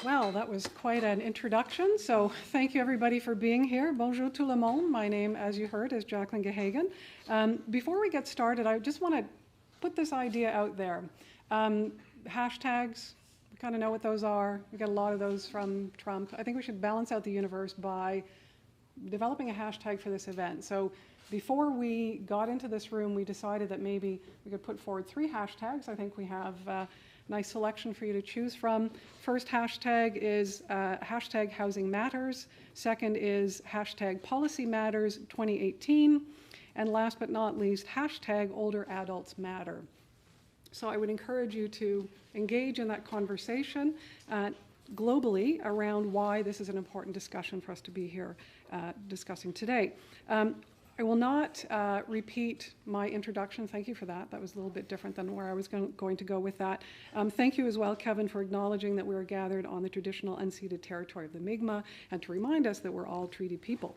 Well, that was quite an introduction, so thank you everybody for being here. Bonjour tout le monde. My name, as you heard, is Jacqueline Hagin. Before we get started, I just want to put this idea out there. Hashtags, we kind of know what those are. We get a lot of those from Trump. I think we should balance out the universe by developing a hashtag for this event. So before we got into this room, we decided that maybe we could put forward 3 hashtags. I think we have nice selection for you to choose from. First hashtag is hashtag Housing Matters. Second is hashtag Policy Matters 2018. And last but not least, hashtag Older Adults Matter. So I would encourage you to engage in that conversation globally around why this is an important discussion for us to be here discussing today. I will not repeat my introduction. Thank you for that. That was a little bit different than where I was going to go with that. Thank you as well, Kevin, for acknowledging that we are gathered on the traditional unceded territory of the Mi'kmaq and to remind us that we're all treaty people.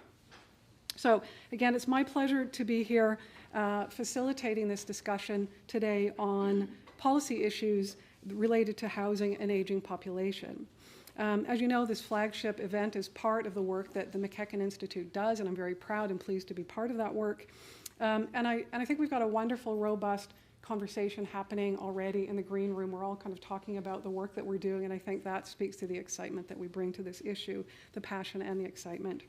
So again, it's my pleasure to be here facilitating this discussion today on policy issues related to housing and aging population. As you know, this flagship event is part of the work that the McEachern Institute does, and I'm very proud and pleased to be part of that work. And I think we've got a wonderful, robust conversation happening already in the green room. We're all kind of talking about the work that we're doing, and I think that speaks to the excitement that we bring to this issue, the passion and the excitement.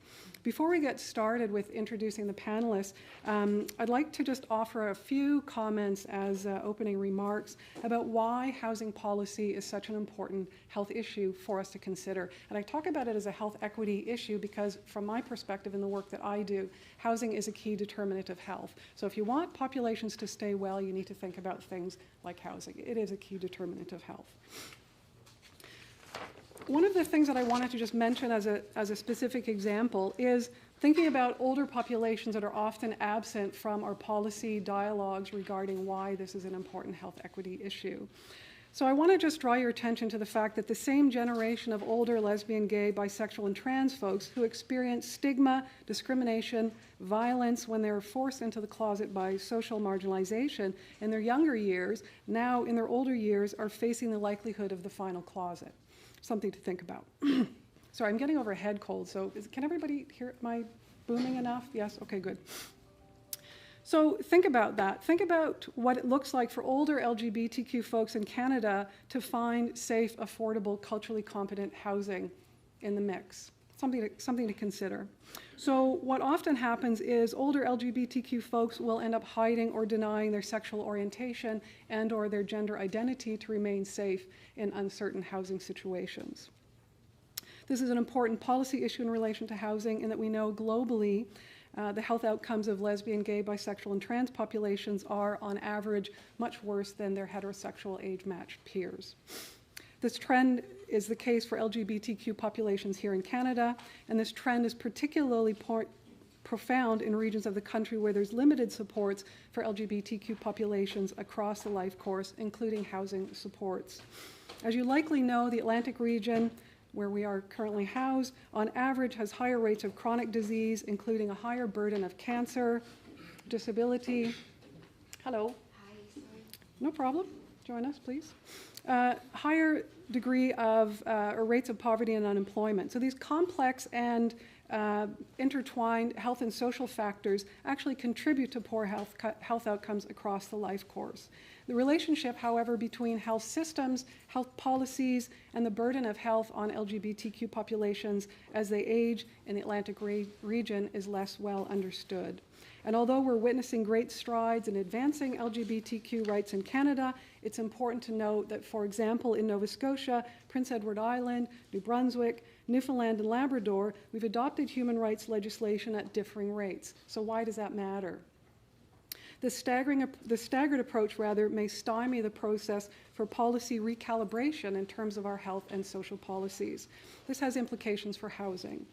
Before we get started with introducing the panelists, I'd like to just offer a few comments as opening remarks about why housing policy is such an important health issue for us to consider. And I talk about it as a health equity issue because from my perspective in the work that I do, housing is a key determinant of health. So if you want populations to stay well, you need to think about things like housing. It is a key determinant of health. One of the things that I wanted to just mention as a specific example is thinking about older populations that are often absent from our policy dialogues regarding why this is an important health equity issue. So I want to just draw your attention to the fact that the same generation of older lesbian, gay, bisexual, and trans folks who experience stigma, discrimination, violence when they're forced into the closet by social marginalization in their younger years, now in their older years are facing the likelihood of the final closet. Something to think about. Sorry, I'm getting over a head cold, so can everybody hear my booming enough? Yes? Okay, good. So think about that. Think about what it looks like for older LGBTQ folks in Canada to find safe, affordable, culturally competent housing in the mix. Something to consider. So what often happens is older LGBTQ folks will end up hiding or denying their sexual orientation and or their gender identity to remain safe in uncertain housing situations. This is an important policy issue in relation to housing in that we know globally the health outcomes of lesbian, gay, bisexual, and trans populations are, on average, much worse than their heterosexual age-matched peers. This trend is the case for LGBTQ populations here in Canada, and this trend is particularly profound in regions of the country where there's limited supports for LGBTQ populations across the life course, including housing supports. As you likely know, the Atlantic region, where we are currently housed, on average has higher rates of chronic disease, including a higher burden of cancer, disability. Hello. Hi, sorry. No problem. Join us, please. Higher degree of or rates of poverty and unemployment. So these complex and intertwined health and social factors actually contribute to poor health outcomes across the life course. The relationship, however, between health systems, health policies, and the burden of health on LGBTQ populations as they age in the Atlantic region is less well understood. And although we're witnessing great strides in advancing LGBTQ rights in Canada, it's important to note that, for example, in Nova Scotia, Prince Edward Island, New Brunswick, Newfoundland, and Labrador, we've adopted human rights legislation at differing rates. So why does that matter? The staggered approach, may stymie the process for policy recalibration in terms of our health and social policies. This has implications for housing.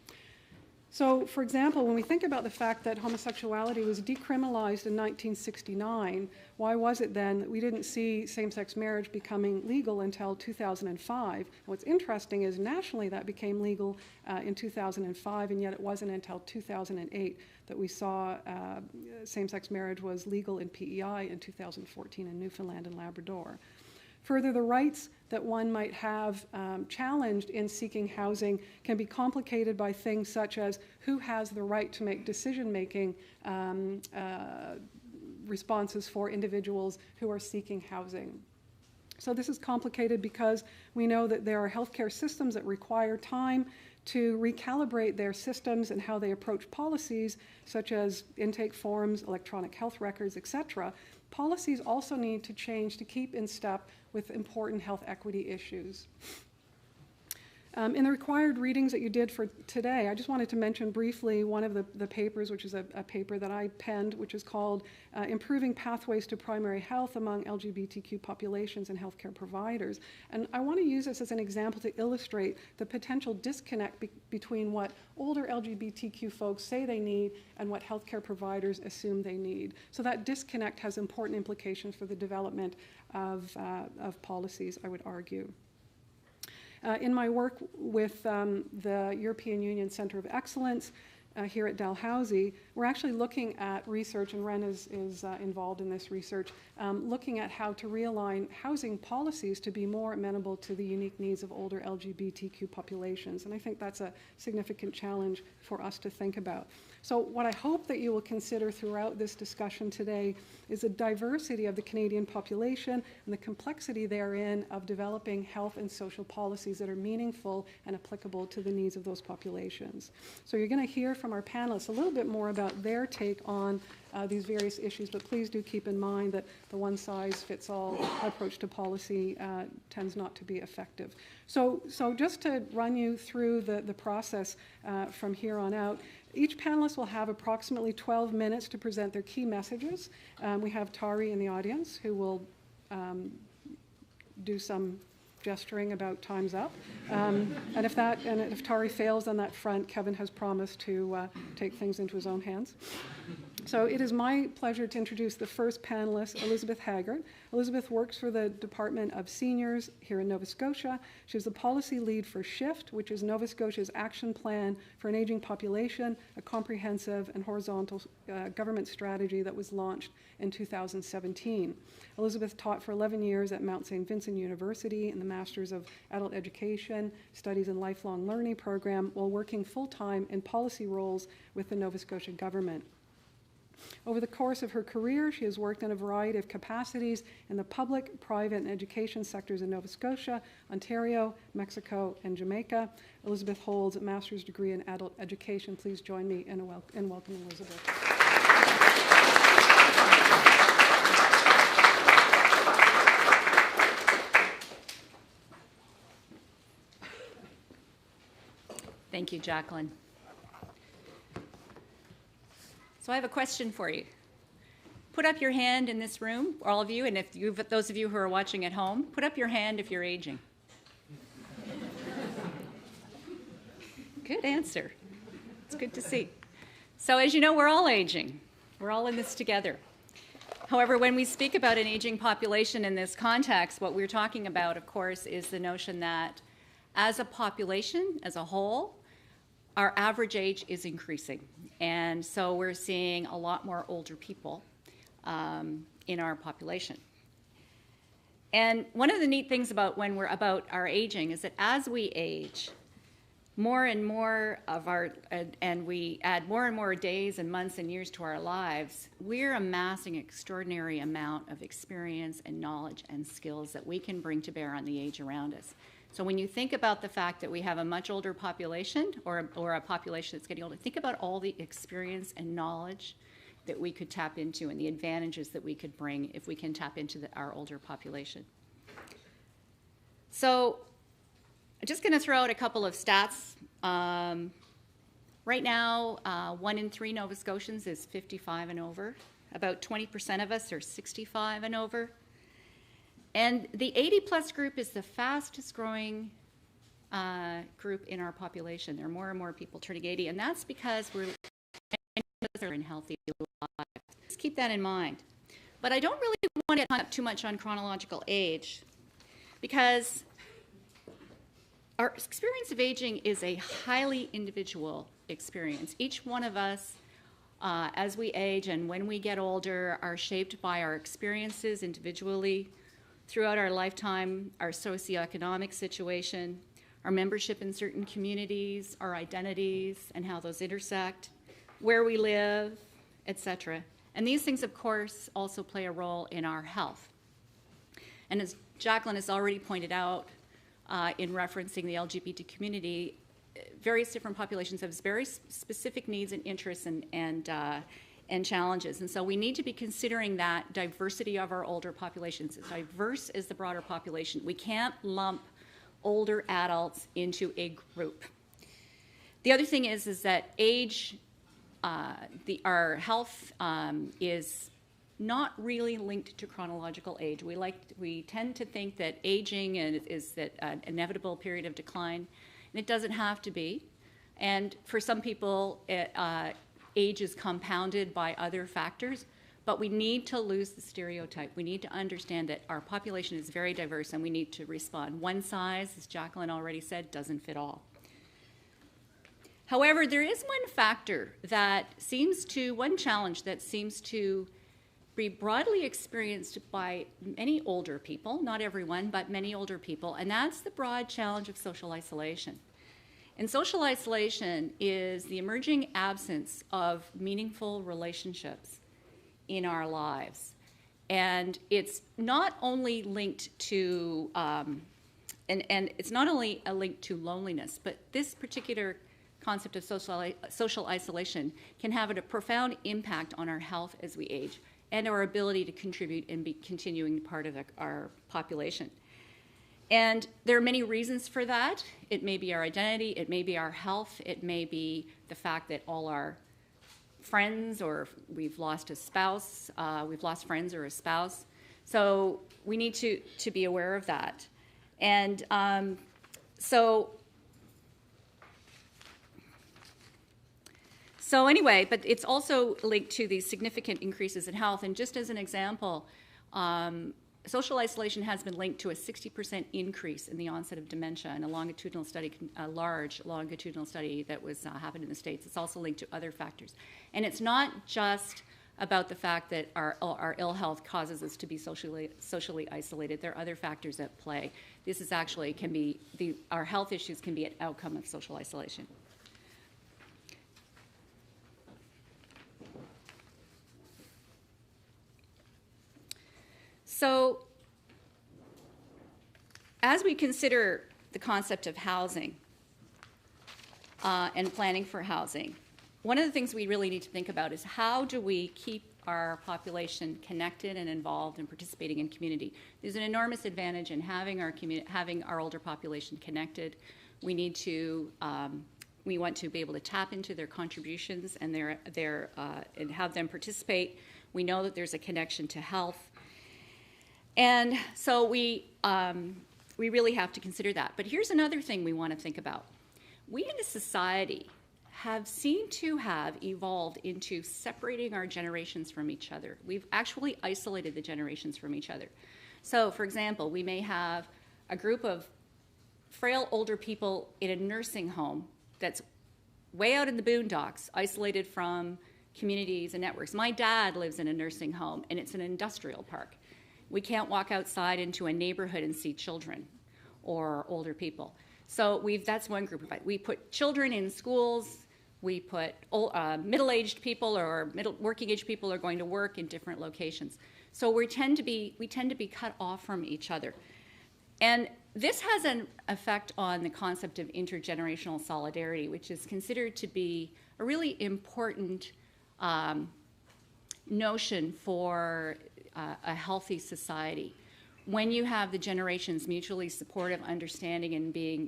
So, for example, when we think about the fact that homosexuality was decriminalized in 1969, why was it then that we didn't see same-sex marriage becoming legal until 2005? And what's interesting is nationally that became legal in 2005, and yet it wasn't until 2008 that we saw same-sex marriage was legal in PEI in 2014 in Newfoundland and Labrador. Further, the rights that one might have challenged in seeking housing can be complicated by things such as who has the right to make decision-making responses for individuals who are seeking housing. So this is complicated because we know that there are healthcare systems that require time to recalibrate their systems and how they approach policies, such as intake forms, electronic health records, etc. Policies also need to change to keep in step with important health equity issues. In the required readings that you did for today, I just wanted to mention briefly one of the papers, which is a paper that I penned, which is called Improving Pathways to Primary Health Among LGBTQ Populations and Healthcare Providers. And I want to use this as an example to illustrate the potential disconnect between what older LGBTQ folks say they need and what healthcare providers assume they need. So that disconnect has important implications for the development of policies, I would argue. In my work with the European Union Centre of Excellence here at Dalhousie, we're actually looking at research, and Ren is involved in this research, looking at how to realign housing policies to be more amenable to the unique needs of older LGBTQ populations. And I think that's a significant challenge for us to think about. So what I hope that you will consider throughout this discussion today is the diversity of the Canadian population and the complexity therein of developing health and social policies that are meaningful and applicable to the needs of those populations. So you're going to hear from our panelists a little bit more about their take on these various issues, but please do keep in mind that the one-size-fits-all approach to policy tends not to be effective. So just to run you through the process from here on out, each panelist will have approximately 12 minutes to present their key messages. We have Tari in the audience who will do some gesturing about time's up. And if Tari fails on that front, Kevin has promised to take things into his own hands. So it is my pleasure to introduce the first panelist, Elizabeth Hagin. Elizabeth works for the Department of Seniors here in Nova Scotia. She's the policy lead for SHIFT, which is Nova Scotia's action plan for an aging population, a comprehensive and horizontal government strategy that was launched in 2017. Elizabeth taught for 11 years at Mount St. Vincent University in the Masters of Adult Education, Studies and Lifelong Learning program while working full-time in policy roles with the Nova Scotia government. Over the course of her career, she has worked in a variety of capacities in the public, private, and education sectors in Nova Scotia, Ontario, Mexico, and Jamaica. Elizabeth holds a master's degree in adult education. Please join me in welcoming Elizabeth. Thank you, Jacqueline. So I have a question for you. Put up your hand in this room, all of you, and those of you who are watching at home, put up your hand if you're aging. Good answer. It's good to see. So as you know, we're all aging. We're all in this together. However, when we speak about an aging population in this context, what we're talking about, of course, is the notion that as a population, as a whole, our average age is increasing. And so we're seeing a lot more older people in our population. And one of the neat things about our aging is that as we age, more and more of and we add more and more days and months and years to our lives, we're amassing an extraordinary amount of experience and knowledge and skills that we can bring to bear on the age around us. So when you think about the fact that we have a much older population or a population that's getting older, think about all the experience and knowledge that we could tap into and the advantages that we could bring if we can tap into our older population. So I'm just going to throw out a couple of stats. Right now, 1 in 3 Nova Scotians is 55 and over. About 20% of us are 65 and over. And the 80-plus group is the fastest growing group in our population. There are more and more people turning 80, and that's because we're in healthy lives. Just keep that in mind. But I don't really want to get hung up too much on chronological age, because our experience of aging is a highly individual experience. Each one of us, as we age and when we get older, are shaped by our experiences individually, throughout our lifetime, our socioeconomic situation, our membership in certain communities, our identities and how those intersect, where we live, etc. And these things, of course, also play a role in our health. And as Jacqueline has already pointed out in referencing the LGBT community, various different populations have very specific needs and interests and challenges. And so we need to be considering that diversity of our older populations. As diverse as the broader population. We can't lump older adults into a group. The other thing is that age, our health is not really linked to chronological age. We tend to think that aging is that an inevitable period of decline, and it doesn't have to be. And for some people, age is compounded by other factors, but we need to lose the stereotype. We need to understand that our population is very diverse and we need to respond. One size, as Jacqueline already said, doesn't fit all. However, there is one factor that one challenge that seems to be broadly experienced by many older people, not everyone, but many older people, and that's the broad challenge of social isolation. And social isolation is the emerging absence of meaningful relationships in our lives. And it's not only linked to, and it's not only a link to loneliness, but this particular concept of social isolation can have a profound impact on our health as we age and our ability to contribute and be continuing part of our population. And there are many reasons for that. It may be our identity, it may be our health, it may be the fact that all our friends, or we've lost a spouse, we've lost friends or a spouse. So we need to be aware of that. And So anyway, but it's also linked to these significant increases in health. And just as an example, social isolation has been linked to a 60% increase in the onset of dementia in a longitudinal study, a large longitudinal study that was happened in the States. It's also linked to other factors. And it's not just about the fact that our ill health causes us to be socially isolated. There are other factors at play. This is actually our health issues can be an outcome of social isolation. So as we consider the concept of housing and planning for housing, one of the things we really need to think about is how do we keep our population connected and involved and participating in community. There's an enormous advantage in having our older population connected. We want to be able to tap into their contributions and and have them participate. We know that there's a connection to health. And so we really have to consider that. But here's another thing we want to think about. We in a society seem to have evolved into separating our generations from each other. We've actually isolated the generations from each other. So, for example, we may have a group of frail older people in a nursing home that's way out in the boondocks, isolated from communities and networks. My dad lives in a nursing home, and it's an industrial park. We can't walk outside into a neighborhood and see children or older people. So that's one group of it. We put children in schools. We put middle-aged people or working-age people are going to work in different locations. So we tend to be cut off from each other. And this has an effect on the concept of intergenerational solidarity, which is considered to be a really important notion for a healthy society. When you have the generations mutually supportive, understanding,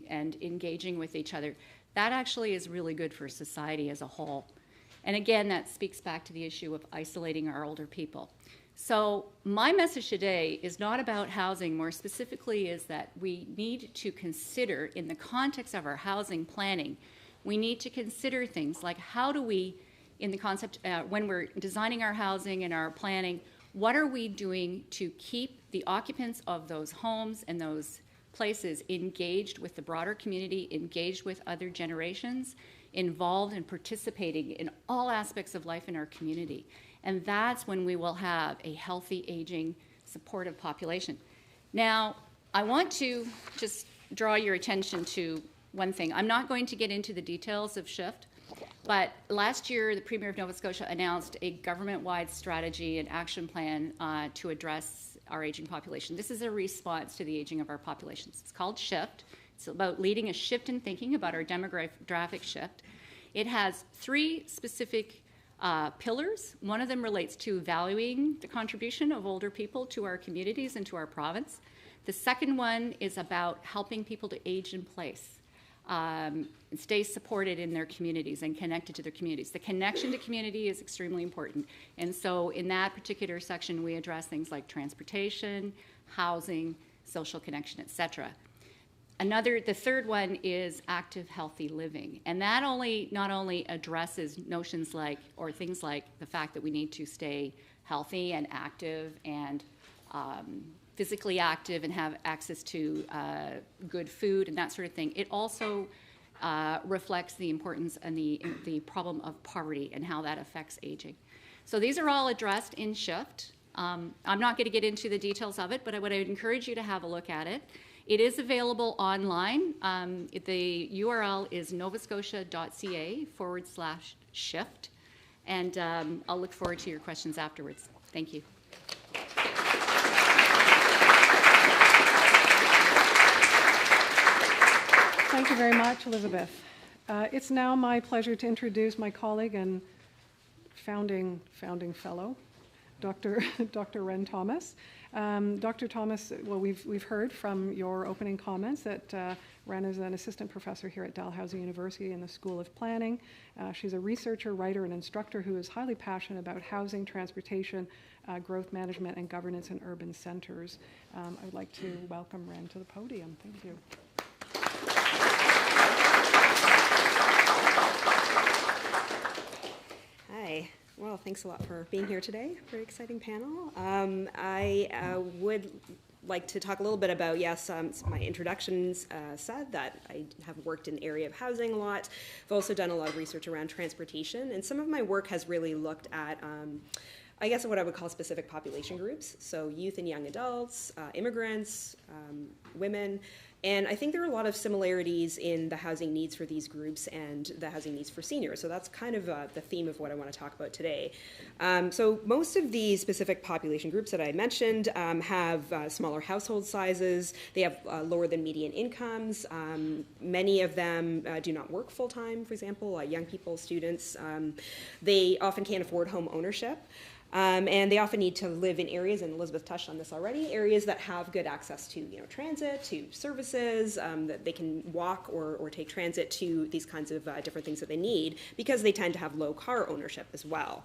and engaging with each other, that actually is really good for society as a whole. And again, that speaks back to the issue of isolating our older people. So my message today is not about housing, more specifically is that we need to consider, in the context of our housing planning, we need to consider things like how do we, in the concept, when we're designing our housing and our planning, what are we doing to keep the occupants of those homes and those places engaged with the broader community, engaged with other generations, involved and participating in all aspects of life in our community. And that's when we will have a healthy, aging, supportive population. Now, I want to just draw your attention to one thing. I'm not going to get into the details of SHIFT, but last year the Premier of Nova Scotia announced a government-wide strategy and action plan to address our aging population. This is a response to the aging of our populations. It's called SHIFT. It's about leading a shift in thinking about our demographic shift. It has 3 specific pillars. One of them relates to valuing the contribution of older people to our communities and to our province. The second one is about helping people to age in place, and stay supported in their communities and connected to their communities. The connection to community is extremely important. And so in that particular section, we address things like transportation, housing, social connection, etc. The third one is active, healthy living. And that not only addresses notions like, or things like the fact that we need to stay healthy and active and physically active and have access to good food and that sort of thing. It also reflects the importance and the problem of poverty and how that affects aging. So these are all addressed in SHIFT. I'm not going to get into the details of it, but I would encourage you to have a look at it. It is available online. The URL is novascotia.ca/SHIFT. And I'll look forward to your questions afterwards. Thank you. Thank you very much, Elizabeth. It's now my pleasure to introduce my colleague and founding fellow, Dr. Ren Thomas. Dr. Thomas, well, we've heard from your opening comments that Ren is an assistant professor here at Dalhousie University in the School of Planning. She's a researcher, writer, and instructor who is highly passionate about housing, transportation, growth management, and governance in urban centers. I would like to welcome Ren to the podium. Thank you. Hi. Well, thanks a lot for being here today. Very exciting panel. I would like to talk a little bit about, my introductions said that I have worked in the area of housing a lot. I've also done a lot of research around transportation, and some of my work has really looked at what I would call specific population groups, so youth and young adults, immigrants, women, and I think there are a lot of similarities in the housing needs for these groups and the housing needs for seniors, so that's kind of the theme of what I want to talk about today. So most of these specific population groups that I mentioned have smaller household sizes, they have lower than median incomes, many of them do not work full-time, for example, young people, students, they often can't afford home ownership. And they often need to live in areas, and Elizabeth touched on this already, areas that have good access to transit, to services, that they can walk or take transit to these kinds of different things that they need, because they tend to have low car ownership as well.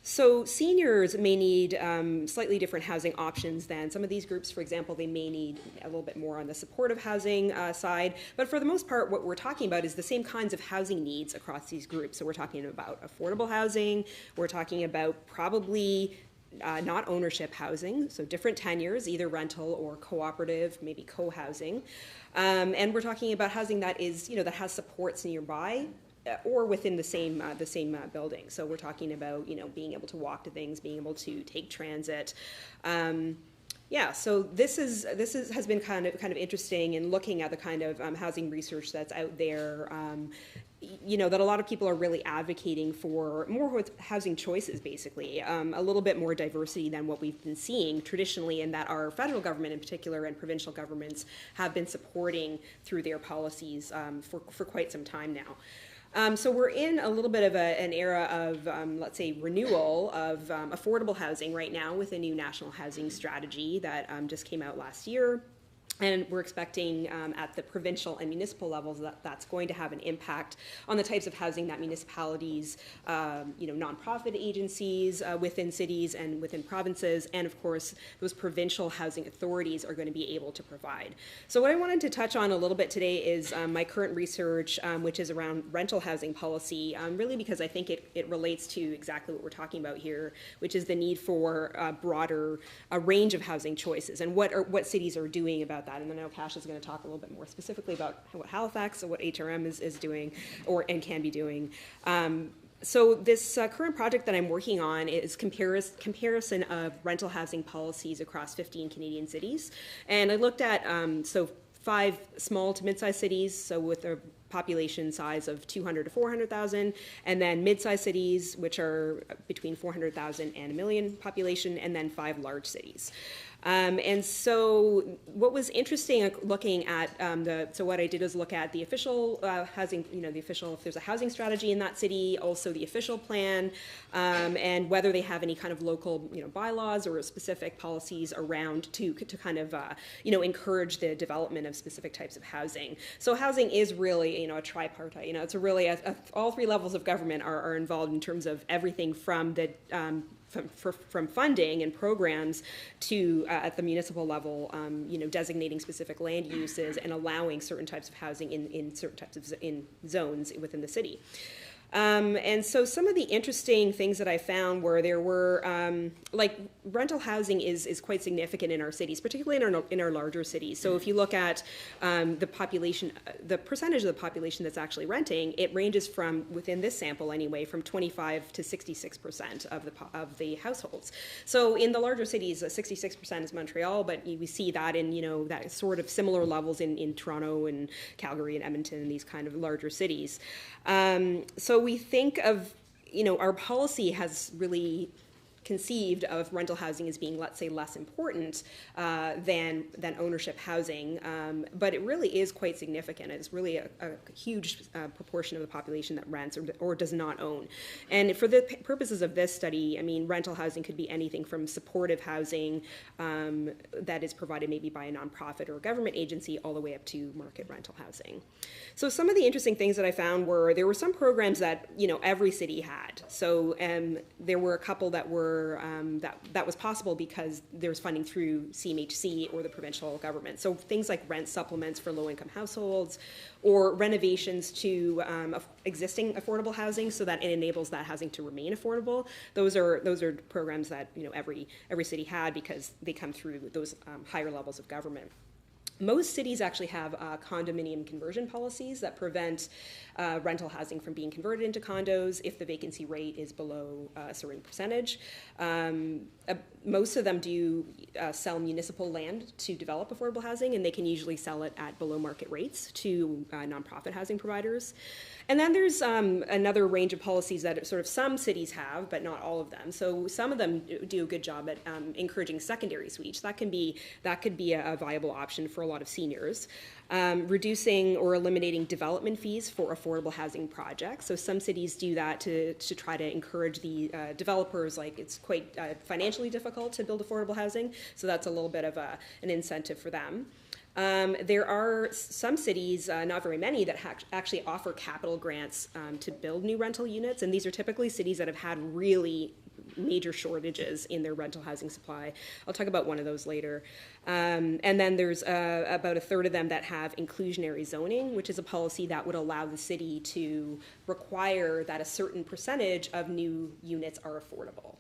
So seniors may need slightly different housing options than some of these groups. For example, they may need a little bit more on the supportive housing side. But for the most part, what we're talking about is the same kinds of housing needs across these groups. So we're talking about affordable housing. We're talking about probably not ownership housing, so different tenures, either rental or cooperative, maybe co-housing. And we're talking about housing that is, that has supports nearby, or within the same building. So we're talking about being able to walk to things, being able to take transit. So this has been kind of interesting in looking at the kind of housing research that's out there. That a lot of people are really advocating for more housing choices, basically, a little bit more diversity than what we've been seeing traditionally, and that our federal government in particular and provincial governments have been supporting through their policies for quite some time now. So we're in a little bit of an era of, let's say, renewal of affordable housing right now with a new national housing strategy that just came out last year. And we're expecting at the provincial and municipal levels that's going to have an impact on the types of housing that municipalities, nonprofit agencies within cities and within provinces, and of course those provincial housing authorities are going to be able to provide. So what I wanted to touch on a little bit today is my current research, which is around rental housing policy, really because I think it relates to exactly what we're talking about here, which is the need for a range of housing choices and what cities are doing about that. And then I know Cash is going to talk a little bit more specifically about what Halifax or what HRM is doing and can be doing. So this current project that I'm working on is comparison of rental housing policies across 15 Canadian cities. And I looked at, 5 small to mid-sized cities, so with a population size of 200 to 400,000, and then mid-sized cities, which are between 400,000 and a million population, and then 5 large cities. And so what was interesting looking at so what I did is look at the official housing, if there's a housing strategy in that city, also the official plan, and whether they have any kind of local, bylaws or specific policies around to kind of, encourage the development of specific types of housing. So housing is really, a tripartite, it's all 3 levels of government are involved in terms of everything from the, from funding and programs to at the municipal level, designating specific land uses and allowing certain types of housing in certain types of in zones within the city. And so some of the interesting things that I found were there were, rental housing is quite significant in our cities, particularly in our larger cities. So if you look at the population, the percentage of the population that's actually renting, it ranges from, within this sample anyway, from 25 to 66% of the households. So in the larger cities, 66% is Montreal, but we see that in, that sort of similar levels in Toronto and Calgary and Edmonton and these kind of larger cities. So we think of, our policy has really conceived of rental housing as being, let's say, less important than ownership housing, but it really is quite significant. It's really a huge proportion of the population that rents or does not own. And for the purposes of this study, rental housing could be anything from supportive housing that is provided maybe by a nonprofit or a government agency all the way up to market rental housing. So some of the interesting things that I found were there were some programs that, every city had. So there were a couple that were that was possible because there's funding through CMHC or the provincial government. So things like rent supplements for low-income households or renovations to existing affordable housing so that it enables that housing to remain affordable. Those are programs that every city had because they come through those higher levels of government. Most cities actually have condominium conversion policies that prevent rental housing from being converted into condos if the vacancy rate is below a certain percentage. Most of them do sell municipal land to develop affordable housing, and they can usually sell it at below market rates to nonprofit housing providers. And then there's another range of policies that sort of some cities have, but not all of them. So some of them do a good job at encouraging secondary suites. That could be a viable option for a lot of seniors. Reducing or eliminating development fees for affordable housing projects. So some cities do that to try to encourage the developers, like it's quite financially difficult to build affordable housing, so that's a little bit of an incentive for them. There are some cities, not very many, that actually offer capital grants to build new rental units, and these are typically cities that have had really major shortages in their rental housing supply. I'll talk about one of those later. And then there's about a third of them that have inclusionary zoning, which is a policy that would allow the city to require that a certain percentage of new units are affordable.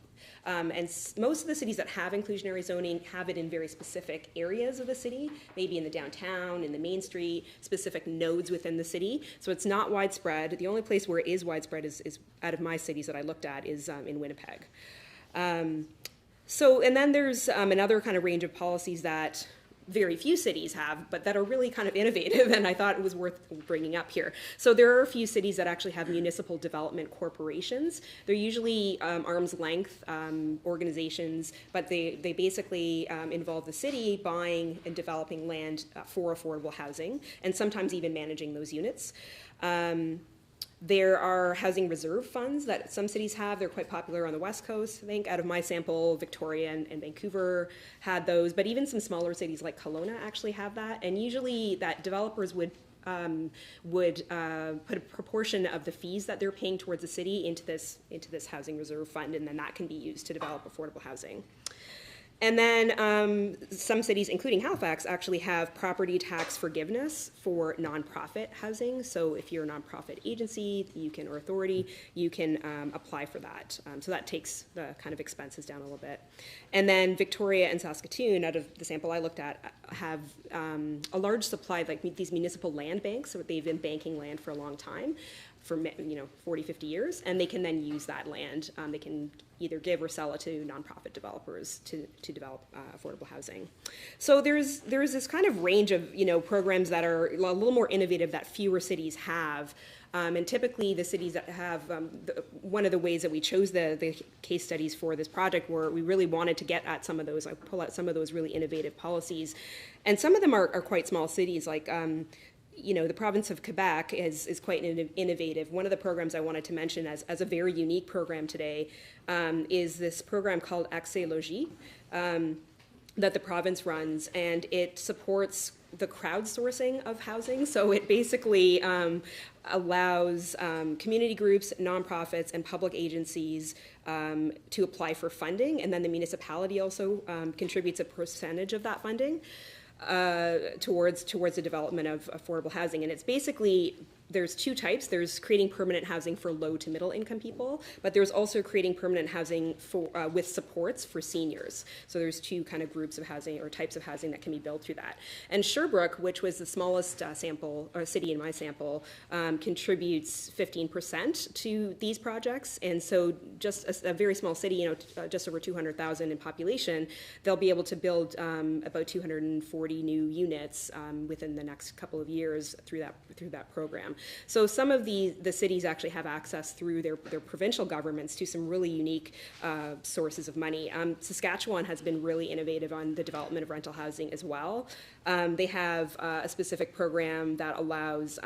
And most of the cities that have inclusionary zoning have it in very specific areas of the city, maybe in the downtown, in the main street, specific nodes within the city. So it's not widespread. The only place where it is widespread is out of my cities that I looked at is in Winnipeg. And then there's another kind of range of policies that very few cities have, but that are really kind of innovative, and I thought it was worth bringing up here. So there are a few cities that actually have municipal development corporations. They're usually arm's length organizations, but they basically involve the city buying and developing land for affordable housing, and sometimes even managing those units. There are housing reserve funds that some cities have. They're quite popular on the West Coast, I think. Out of my sample, Victoria and Vancouver had those, but even some smaller cities like Kelowna actually have that. And usually that developers would put a proportion of the fees that they're paying towards the city into this housing reserve fund, and then that can be used to develop affordable housing. And then some cities, including Halifax, actually have property tax forgiveness for nonprofit housing. So if you're a nonprofit agency, or authority, you can apply for that. So that takes the kind of expenses down a little bit. And then Victoria and Saskatoon, out of the sample I looked at, have a large supply of these municipal land banks. So they've been banking land for a long time. for 40, 50 years, and they can then use that land. They can either give or sell it to nonprofit developers to develop affordable housing. So there's this kind of range of programs that are a little more innovative that fewer cities have. And typically the cities that have, one of the ways that we chose the case studies for this project were we really wanted to get at some of those, like pull out some of those really innovative policies. And some of them are quite small cities, like the province of Quebec is quite innovative. One of the programs I wanted to mention as a very unique program today is this program called Accès Logis that the province runs, and it supports the crowdsourcing of housing. So it basically allows community groups, nonprofits, and public agencies to apply for funding, and then the municipality also contributes a percentage of that funding towards the development of affordable housing. And it's basically, there's two types. There's creating permanent housing for low to middle income people, but there's also creating permanent housing for with supports for seniors. So there's two kind of groups of housing or types of housing that can be built through that. And Sherbrooke, which was the smallest sample or city in my sample, contributes 15% to these projects. And so just a very small city, just over 200,000 in population, they'll be able to build about 240 new units within the next couple of years through that program. So some of the cities actually have access through their provincial governments to some really unique sources of money. Saskatchewan has been really innovative on the development of rental housing as well. They have a specific program that allows,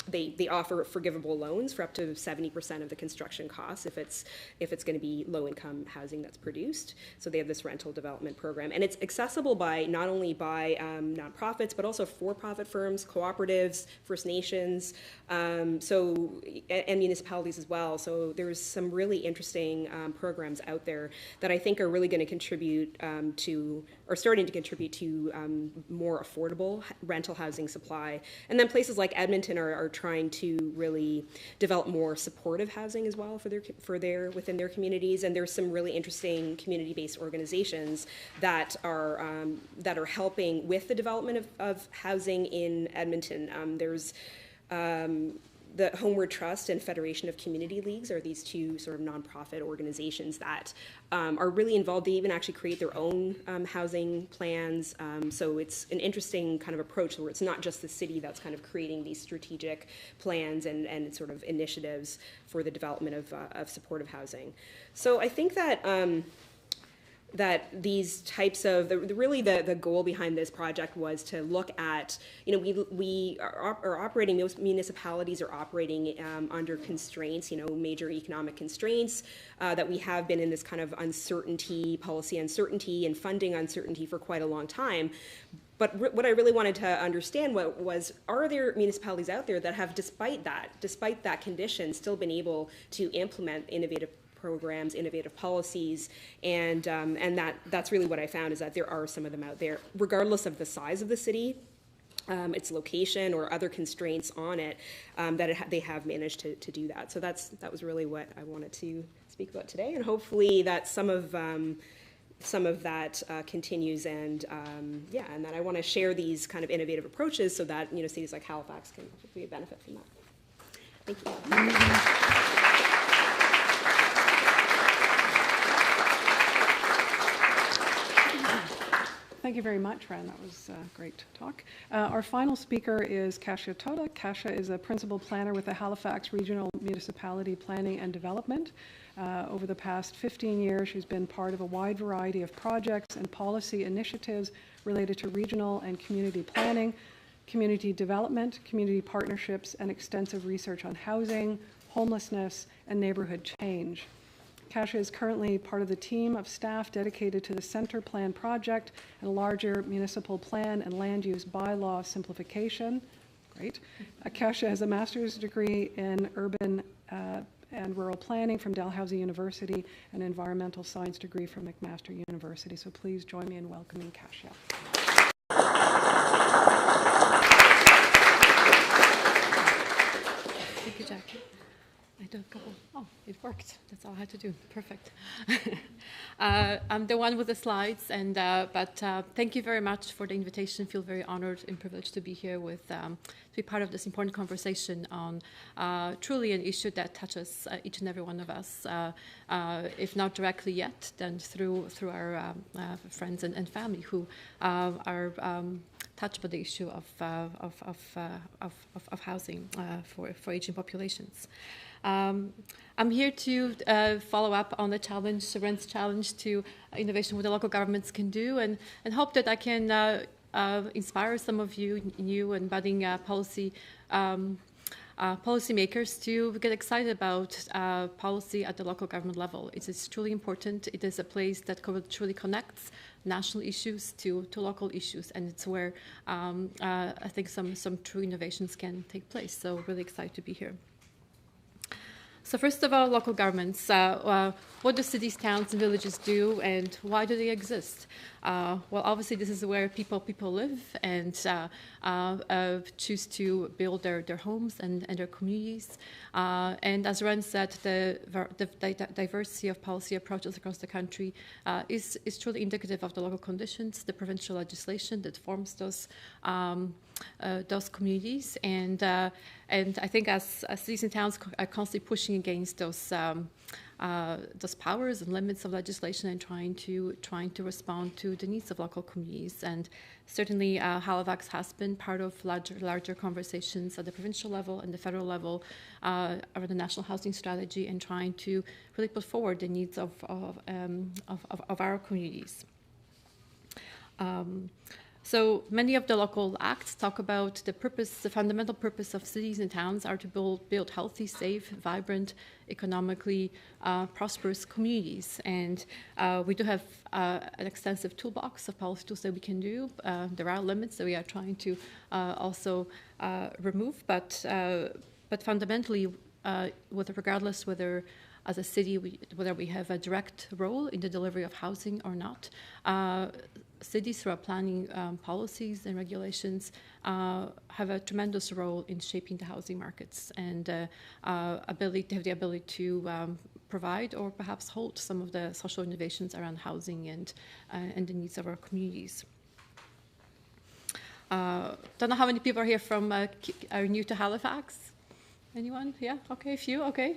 they offer forgivable loans for up to 70% of the construction costs if it's going to be low-income housing that's produced. So they have this rental development program. And it's accessible not only by nonprofits, but also for-profit firms, cooperatives, First Nations, and municipalities as well. So there's some really interesting programs out there that I think are really going to contribute or starting to contribute to more affordable rental housing supply. And then places like Edmonton are trying to really develop more supportive housing as well within their communities. And there's some really interesting community-based organizations that are helping with the development of housing in Edmonton. There's the Homeward Trust and Federation of Community Leagues are these two sort of nonprofit organizations that are really involved. They even actually create their own housing plans. So it's an interesting kind of approach where it's not just the city that's kind of creating these strategic plans and sort of initiatives for the development of supportive housing. So I think that these types of, really the goal behind this project was to look at, we are operating, most municipalities are operating under constraints, major economic constraints, that we have been in this kind of uncertainty, policy uncertainty and funding uncertainty for quite a long time. But what I really wanted to understand was, are there municipalities out there that have, despite that condition, still been able to implement innovative programs, innovative policies, and that's really what I found, is that there are some of them out there, regardless of the size of the city, its location, or other constraints on it, they have managed to do that. So that was really what I wanted to speak about today, and hopefully that some of that continues, and and that I want to share these kind of innovative approaches so that cities like Halifax can hopefully benefit from that. Thank you. Thank you very much, Ren. That was a great talk. Our final speaker is Kasia Toda. Kasia is a principal planner with the Halifax Regional Municipality Planning and Development. Over the past 15 years, she's been part of a wide variety of projects and policy initiatives related to regional and community planning, community development, community partnerships, and extensive research on housing, homelessness, and neighborhood change. Kasia is currently part of the team of staff dedicated to the Center Plan project and a larger municipal plan and land use bylaw simplification. Great. Kasia has a master's degree in urban and rural planning from Dalhousie University and an environmental science degree from McMaster University. So please join me in welcoming Kasia. Thank you, Jackie. I do a couple. Oh, it worked. That's all I had to do. Perfect. I'm the one with the slides, and but thank you very much for the invitation. Feel very honored and privileged to be here with to be part of this important conversation on truly an issue that touches each and every one of us, if not directly yet, then through our friends and family who are touched by the issue of housing for aging populations. I'm here to follow up on the challenge, Ren's challenge to innovation, what the local governments can do, and hope that I can inspire some of you, new and budding policymakers to get excited about policy at the local government level. It is truly important. It is a place that truly connects national issues to local issues, and it's where I think some true innovations can take place. So really excited to be here. So first of all, local governments. What do cities, towns, and villages do, and why do they exist? Well, obviously, this is where people live and choose to build their homes and their communities. And as Ren said, the diversity of policy approaches across the country is truly indicative of the local conditions, the provincial legislation that forms those communities. And I think as cities and towns are constantly pushing against those powers and limits of legislation and trying to respond to the needs of local communities. And certainly Halifax has been part of larger conversations at the provincial level and the federal level around the national housing strategy and trying to really put forward the needs of our communities. So many of the local acts talk about the fundamental purpose of cities and towns are to build healthy, safe, vibrant, economically prosperous communities. And we do have an extensive toolbox of policy tools that we can do. There are limits that we are trying to also remove, but fundamentally, regardless whether as a city, whether we have a direct role in the delivery of housing or not, cities through our planning policies and regulations have a tremendous role in shaping the housing markets and have the ability to provide or perhaps hold some of the social innovations around housing and the needs of our communities. Don't know how many people are here from are new to Halifax. Anyone? Yeah. Okay. A few. Okay.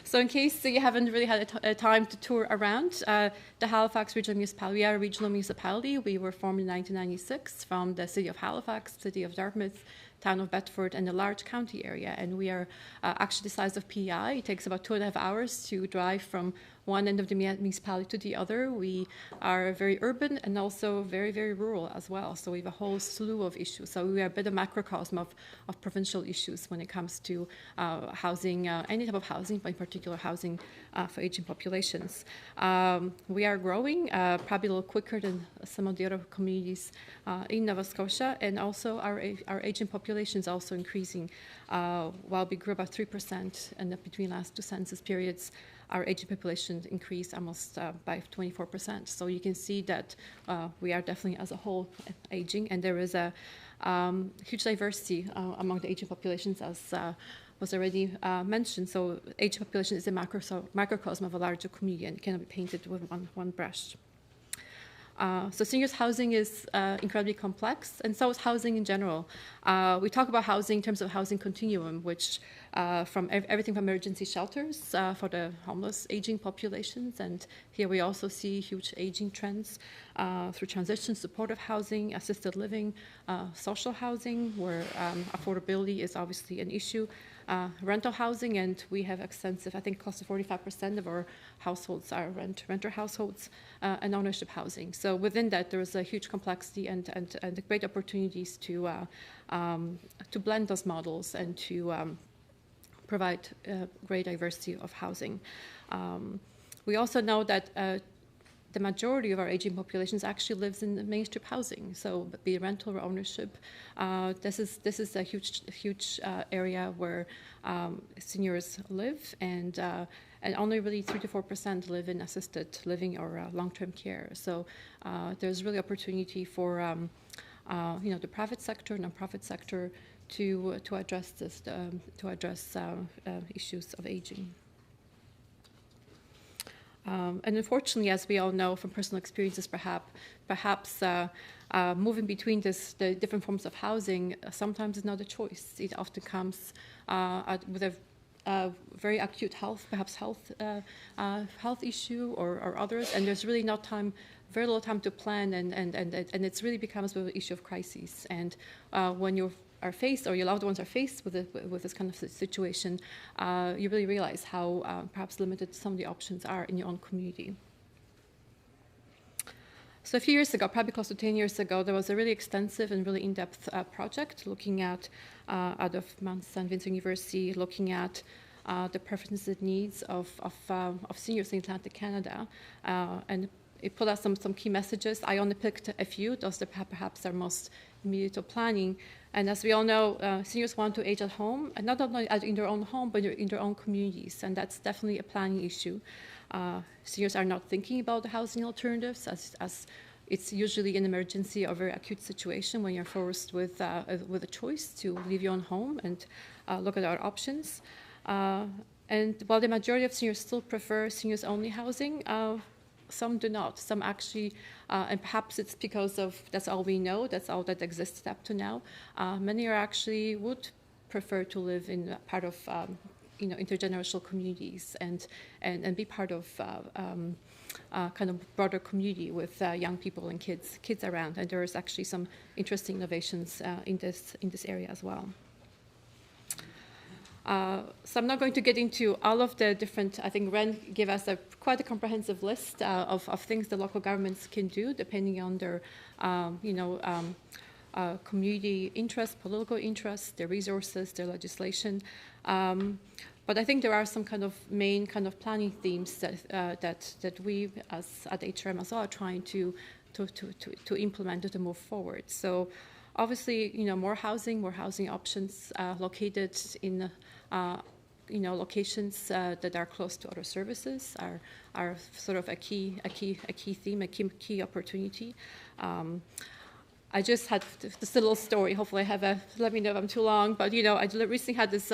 So in case you haven't really had a time to tour around, the Halifax Regional Municipality, we are a regional municipality. We were formed in 1996 from the city of Halifax, city of Dartmouth, town of Bedford, and a large county area. And we are actually the size of PEI. It takes about 2.5 hours to drive from one end of the municipality to the other. We are very urban and also very, very rural as well. So we have a whole slew of issues. So we are a bit of macrocosm of provincial issues when it comes to housing, any type of housing, but in particular housing for aging populations. We are growing probably a little quicker than some of the other communities in Nova Scotia, and also our aging population is also increasing. While we grew about 3% in between last two census periods, our aging population increased almost by 24%. So you can see that we are definitely as a whole aging, and there is a huge diversity among the aging populations, as was already mentioned. So aging population is a microcosm of a larger community and cannot be painted with one brush. So seniors housing is incredibly complex, and so is housing in general. We talk about housing in terms of housing continuum, which from everything from emergency shelters for the homeless aging populations, and here we also see huge aging trends through transition, supportive housing, assisted living, social housing, where affordability is obviously an issue, rental housing, and we have extensive, I think close to 45% of our households are renter households, and ownership housing. So within that, there is a huge complexity and great opportunities to blend those models and to provide great diversity of housing. We also know that the majority of our aging populations actually lives in mainstream housing, so be it rental or ownership. This is a huge area where seniors live, and only really 3 to 4% live in assisted living or long-term care. So there's really opportunity for the private sector, nonprofit sector, to address this, issues of aging. And unfortunately, as we all know from personal experiences, perhaps moving between the different forms of housing sometimes is not a choice. It often comes with a very acute health issue or others, and there's really not time, very little time to plan, and it really becomes an issue of crises. And when you are faced, or your loved ones are faced with this kind of situation, you really realize how perhaps limited some of the options are in your own community. So a few years ago, probably close to 10 years ago, there was a really extensive and really in-depth project looking at, out of Mount St. Vincent University, looking at the preferences and needs of seniors in Atlantic Canada. And it put out some key messages. I only picked a few, those that perhaps are most immediate to planning. And as we all know, seniors want to age at home, and not only in their own home, but in their own communities. And that's definitely a planning issue. Seniors are not thinking about the housing alternatives as it's usually an emergency or very acute situation when you're forced with a choice to leave your own home and look at our options. And while the majority of seniors still prefer seniors-only housing, some do not. Some actually, and perhaps it's because of that's all we know, that's all that exists up to now. Many are actually would prefer to live in part of intergenerational communities and be part of kind of broader community with young people and kids around. And there is actually some interesting innovations in this area as well. So I'm not going to get into all of the different, I think Ren gave us quite a comprehensive list of things the local governments can do depending on their, community interests, political interests, their resources, their legislation. But I think there are some kind of main kind of planning themes that we as at HRM as well are trying to implement to move forward. So obviously, more housing options located in locations that are close to other services are sort of a key theme, a key opportunity. I just had this little story. Hopefully, let me know if I'm too long. But I recently had this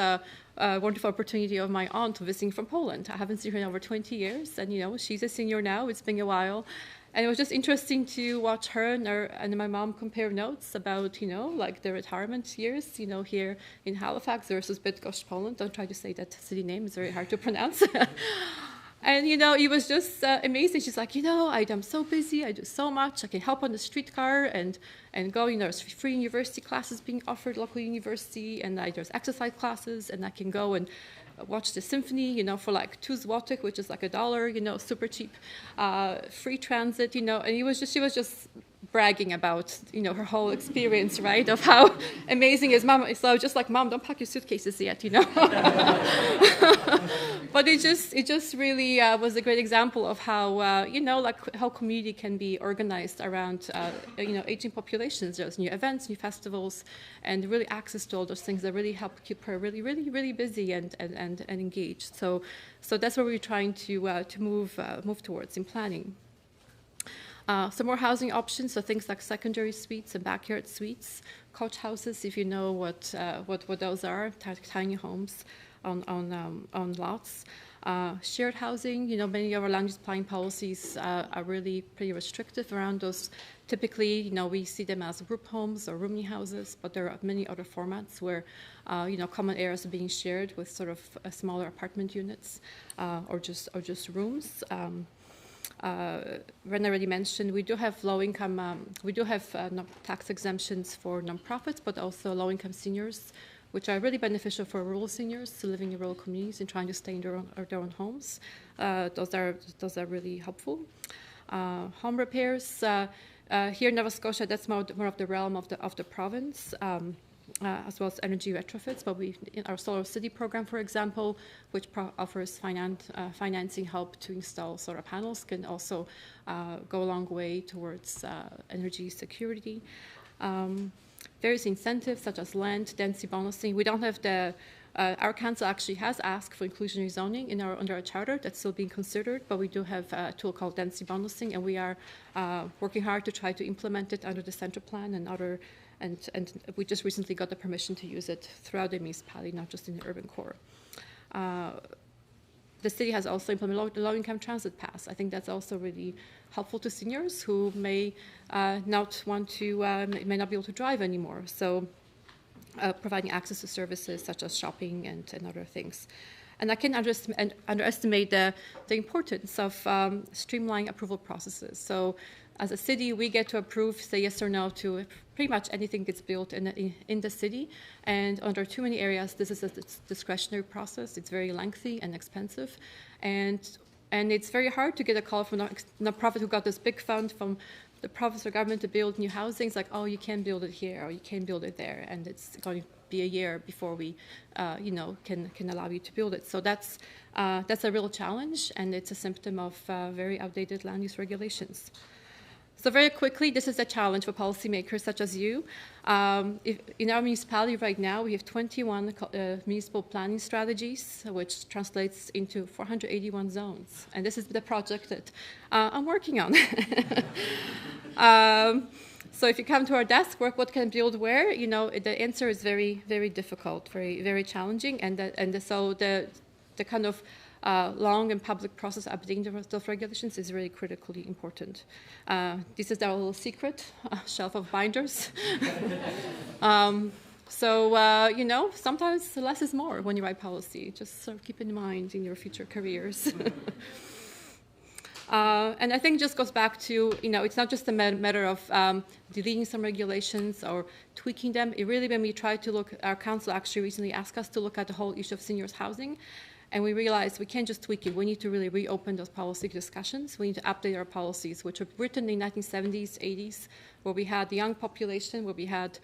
wonderful opportunity of my aunt visiting from Poland. I haven't seen her in over 20 years, and she's a senior now. It's been a while. And it was just interesting to watch her and my mom compare notes about, like the retirement years, here in Halifax versus Bydgoszcz, Poland. Don't try to say that city name. It's very hard to pronounce. And, it was just amazing. She's like, I'm so busy. I do so much. I can help on the streetcar and go, there's free university classes being offered, local university, and there's exercise classes, and I can go and watch the symphony, for like 2 złotych, which is like $1, super cheap, free transit, and she was just bragging about, her whole experience, right, of how amazing is Mom. So I was just like, Mom, don't pack your suitcases yet, But it just really was a great example of how, like how community can be organized around, aging populations. There's new events, new festivals, and really access to all those things that really help keep her really, really, really busy and engaged. So that's what we're trying to move towards in planning. Some more housing options, so things like secondary suites and backyard suites, coach houses, if you know what those are, tiny homes on lots. Shared housing, many of our land use planning policies are really pretty restrictive around those. Typically, we see them as group homes or rooming houses, but there are many other formats where, common areas are being shared with sort of smaller apartment units or just rooms. Ren already mentioned we do have low-income, tax exemptions for nonprofits, but also low-income seniors, which are really beneficial for rural seniors living in rural communities and trying to stay in their own homes. Those are really helpful. Home repairs here in Nova Scotia, that's more of the realm of the province. As well as energy retrofits, but in our Solar City program, for example, which offers financing help to install solar panels, can also go a long way towards energy security. Various incentives such as land density bonusing. We don't have our council actually has asked for inclusionary zoning under our charter. That's still being considered, but we do have a tool called density bonusing, and we are working hard to try to implement it under the central plan and other. And we just recently got the permission to use it throughout the municipality, not just in the urban core. the city has also implemented low-income transit pass. I think that's also really helpful to seniors who may not want to, may not be able to drive anymore. So providing access to services such as shopping and other things. And I can underestimate the importance of streamlining approval processes. So as a city, we get to approve, say yes or no to pretty much anything that's built in the city. And under too many areas, this is a discretionary process. It's very lengthy and expensive. And it's very hard to get a call from a nonprofit who got this big fund from the province or government to build new housing. It's like, oh, you can't build it here, or you can't build it there. And it's going to be a year before we, can allow you to build it. So that's a real challenge, and it's a symptom of very outdated land use regulations. So very quickly, this is a challenge for policymakers such as you. In our municipality right now, we have 21 municipal planning strategies, which translates into 481 zones. And this is the project that I'm working on. So if you come to our desk, what can build where? The answer is very, very difficult, very, very challenging. So the kind of long and public process updating those regulations is really critically important. This is our little secret shelf of binders. Sometimes less is more when you write policy. Just sort of keep in mind in your future careers. And I think it just goes back to, it's not just a matter of deleting some regulations or tweaking them. It really, when we try to look, our council actually recently asked us to look at the whole issue of seniors housing. And we realized we can't just tweak it. We need to really reopen those policy discussions. We need to update our policies, which were written in the 1970s, 80s, where we had the young population, where we had,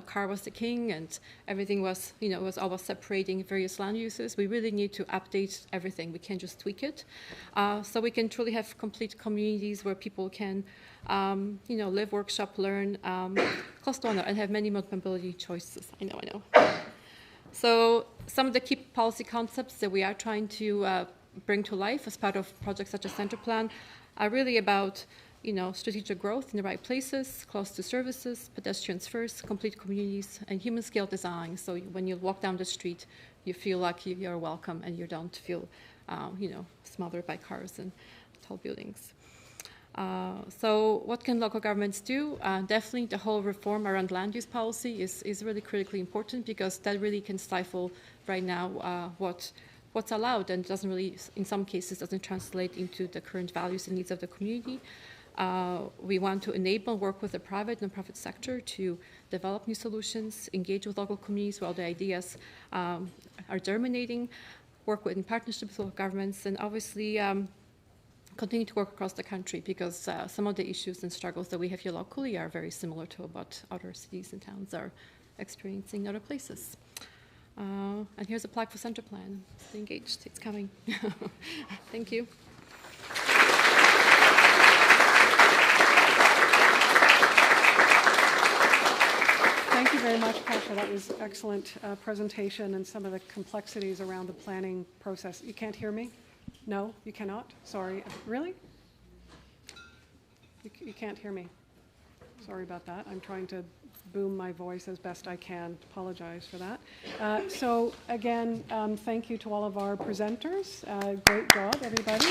car was the king, and everything was, was always separating various land uses. We really need to update everything. We can't just tweak it. So we can truly have complete communities where people can, live, workshop, learn, close to one another, and have many mobility choices. I know. So some of the key policy concepts that we are trying to bring to life as part of projects such as Center Plan are really about, strategic growth in the right places, close to services, pedestrians first, complete communities, and human scale design. So when you walk down the street, you feel like you're welcome and you don't feel, smothered by cars and tall buildings. So what can local governments do? Definitely the whole reform around land use policy is really critically important, because that really can stifle right now what's allowed, and doesn't really, in some cases, doesn't translate into the current values and needs of the community. We want to enable work with the private and nonprofit sector to develop new solutions, engage with local communities while the ideas are germinating, work in partnerships with governments, and obviously continue to work across the country, because some of the issues and struggles that we have here locally are very similar to what other cities and towns are experiencing in other places. And here's a plug for Center Plan. Stay engaged. It's coming. Thank you. Thank you very much, Kasia. That was excellent presentation, and some of the complexities around the planning process. You can't hear me? No, you cannot? Sorry. Really? You can't hear me. Sorry about that. I'm trying to boom my voice as best I can. Apologize for that. So again, thank you to all of our presenters. Great job, everybody.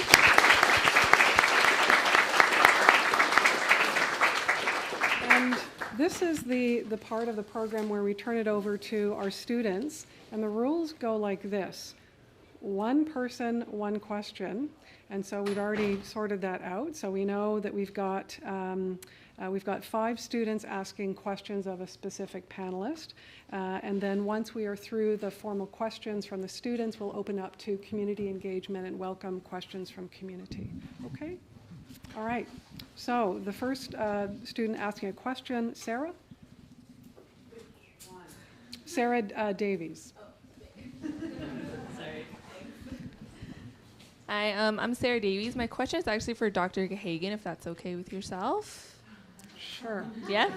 And this is the part of the program where we turn it over to our students, and the rules go like this. One person, one question, and so we've already sorted that out. So we know that we've got 5 students asking questions of a specific panelist, and then once we are through the formal questions from the students, we'll open up to community engagement and welcome questions from community. Okay? All right. So the first student asking a question, Sarah? Which one? Sarah Davies. Hi, I'm Sarah Davies. My question is actually for Dr. Hagin, if that's okay with yourself. Sure. Yeah?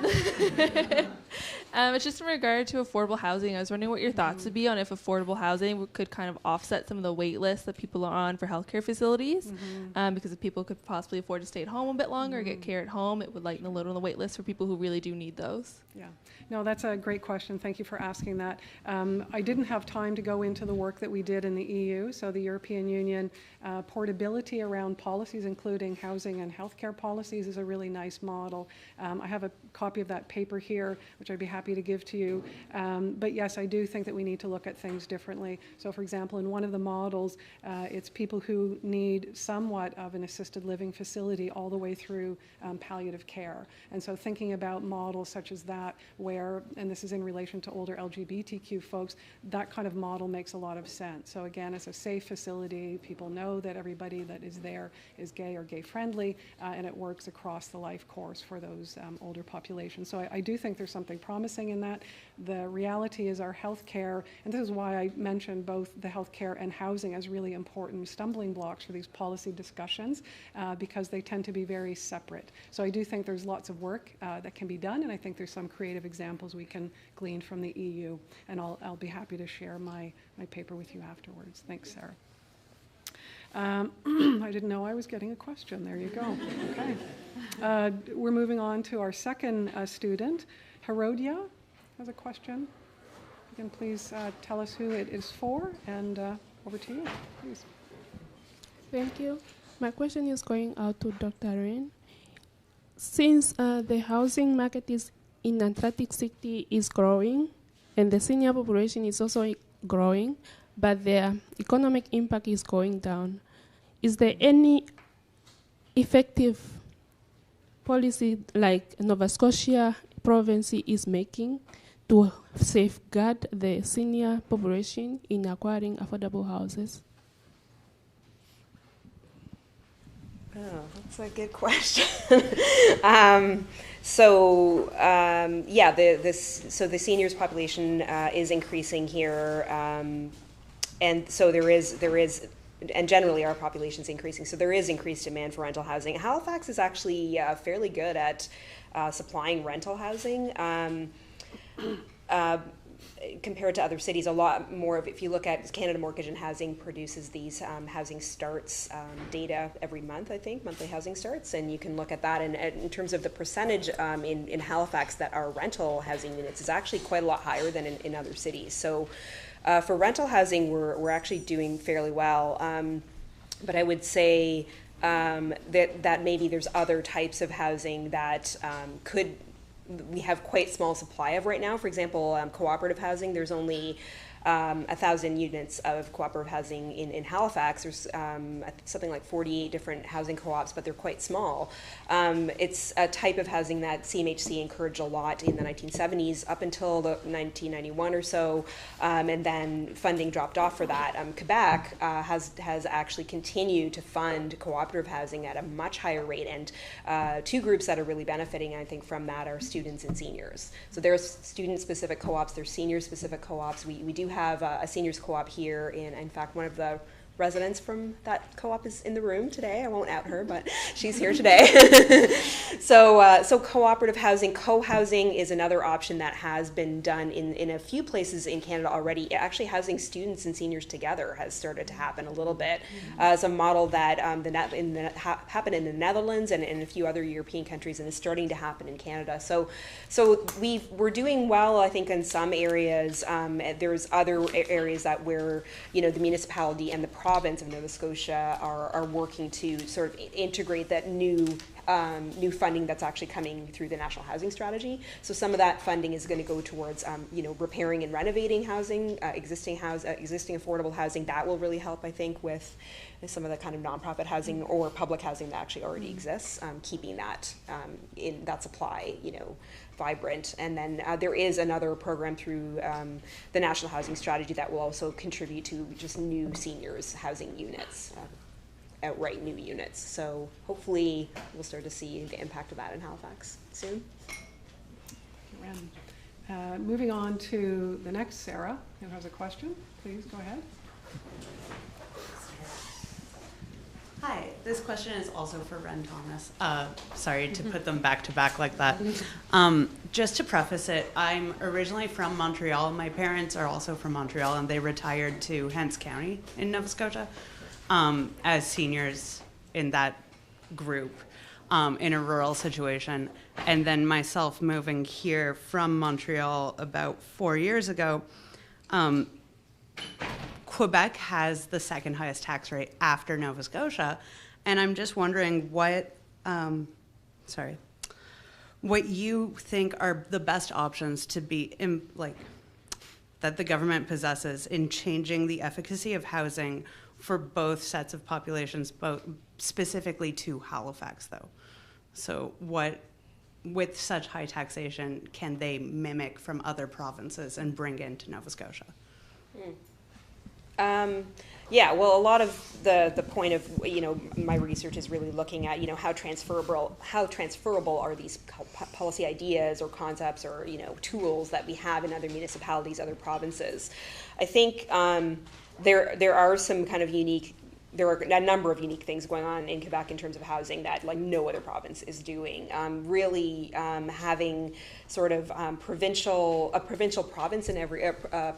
It's just in regard to affordable housing. I was wondering what your thoughts would be on if affordable housing could kind of offset some of the wait lists that people are on for healthcare facilities. Because if people could possibly afford to stay at home a bit longer, get care at home, it would lighten a little on the wait list for people who really do need those. Yeah, no, that's a great question. Thank you for asking that. I didn't have time to go into the work that we did in the EU, so the European Union portability around policies, including housing and healthcare policies, is a really nice model. I have a copy of that paper here, which I'd be happy to give to you. But yes, I do think that we need to look at things differently. So for example, in one of the models, it's people who need somewhat of an assisted living facility all the way through palliative care. And so thinking about models such as that where, and this is in relation to older LGBTQ folks, that kind of model makes a lot of sense. So again, it's a safe facility. People know that everybody that is there is gay or gay friendly, and it works across the life course for those older populations. So I do think there's something promising in that. The reality is our healthcare, and this is why I mentioned both the healthcare and housing as really important stumbling blocks for these policy discussions, because they tend to be very separate. So I do think there's lots of work that can be done, and I think there's some creative examples we can glean from the EU, and I'll be happy to share my paper with you afterwards. Thanks, Sarah. I didn't know I was getting a question. There you go. Okay. We're moving on to our second student. Herodia has a question. You can please tell us who it is for, and over to you, please. Thank you. My question is going out to Dr. Rain. Since the housing market in Atlantic City is growing, and the senior population is also growing, but their economic impact is going down, is there any effective policy like Nova Scotia province is making to safeguard the senior population in acquiring affordable houses? Oh, that's a good question. Yeah, the seniors population is increasing here, and so there is, and generally our population is increasing. So there is increased demand for rental housing. Halifax is actually fairly good at supplying rental housing. Compared to other cities, a lot more of, if you look at Canada Mortgage and Housing produces these housing starts data every month, I think, monthly housing starts, and you can look at that, and in terms of the percentage in Halifax that are rental housing units is actually quite a lot higher than in other cities. So for rental housing, we're actually doing fairly well, but I would say that maybe there's other types of housing that we have quite small supply of right now. For example, cooperative housing, there's only 1,000 units of cooperative housing in Halifax. There's something like 48 different housing co-ops, but they're quite small. It's a type of housing that CMHC encouraged a lot in the 1970s up until the 1991 or so, and then funding dropped off for that. Quebec has actually continued to fund cooperative housing at a much higher rate, and two groups that are really benefiting, I think, from that are students and seniors. So there's student-specific co-ops, there's senior-specific co-ops. We do have a seniors co-op here. In fact, one of the residents from that co-op is in the room today. I won't out her, but she's here today. So cooperative housing, co-housing is another option that has been done in a few places in Canada already. Actually, housing students and seniors together has started to happen a little bit. It's a model that happened in the Netherlands and in a few other European countries, and is starting to happen in Canada. So we're doing well, I think, in some areas. There's other areas that where the municipality and the province of Nova Scotia are working to sort of integrate that new funding that's actually coming through the National Housing Strategy. So some of that funding is going to go towards repairing and renovating housing, existing affordable housing. That will really help, I think, with some of the kind of nonprofit housing or public housing that actually already exists, keeping that in that supply, vibrant. And then there is another program through the National Housing Strategy that will also contribute to just new seniors housing units, outright new units. So hopefully we'll start to see the impact of that in Halifax soon. Moving on to the next Sarah, who has a question. Please go ahead. Hi, this question is also for Ren Thomas. Sorry to put them back to back like that. Just to preface it, I'm originally from Montreal. My parents are also from Montreal, and they retired to Hants County in Nova Scotia as seniors in that group in a rural situation. And then myself moving here from Montreal about 4 years ago, Quebec has the second highest tax rate after Nova Scotia, and I'm just wondering what you think are the best options to be that the government possesses in changing the efficacy of housing for both sets of populations, both specifically to Halifax, though. So what, with such high taxation, can they mimic from other provinces and bring into Nova Scotia? Yeah, well, a lot of the point of, my research is really looking at, how transferable are these policy ideas or concepts or, tools that we have in other municipalities, other provinces. I think there are some kind of there are a number of unique things going on in Quebec in terms of housing that no other province is doing. Really having sort of a provincial province in every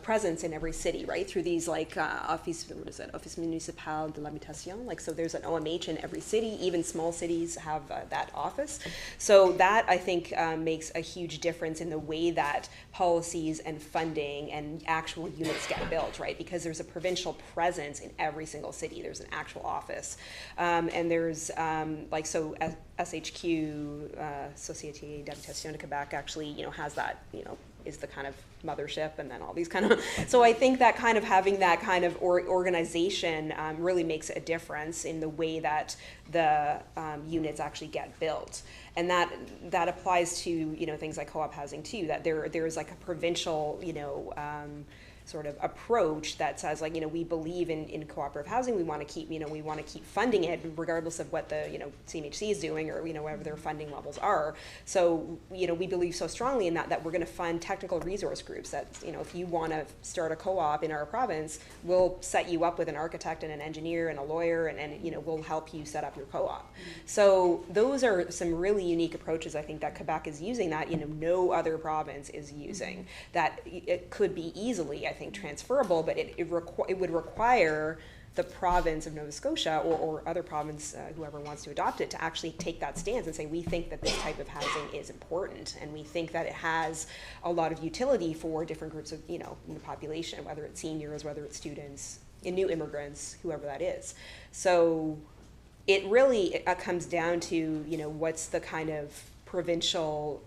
presence in every city, right? Through these Office Municipal de l'Habitation. So there's an OMH in every city. Even small cities have that office. So that I think makes a huge difference in the way that policies and funding and actual units get built, right? Because there's a provincial presence in every single city. There's an actual office, and there's SHQ, Société d'Habitation de Québec, actually, has that, is the kind of mothership, and then all these kind of. So I think that kind of having that kind of organization really makes a difference in the way that the units actually get built, and that applies to things like co-op housing too. That there is like a provincial sort of approach that says we believe in cooperative housing. We want to keep funding it regardless of what the CMHC is doing or whatever their funding levels are. So we believe so strongly in that we're going to fund technical resource groups that if you want to start a co-op in our province, we'll set you up with an architect and an engineer and a lawyer and we'll help you set up your co-op. So those are some really unique approaches I think that Quebec is using that no other province is using, that it could be easily, I think, transferable, but it would require the province of Nova Scotia or other province, whoever wants to adopt it, to actually take that stance and say, we think that this type of housing is important, and we think that it has a lot of utility for different groups of, in the population, whether it's seniors, whether it's students, and new immigrants, whoever that is. So it really comes down to, what's the kind of provincial,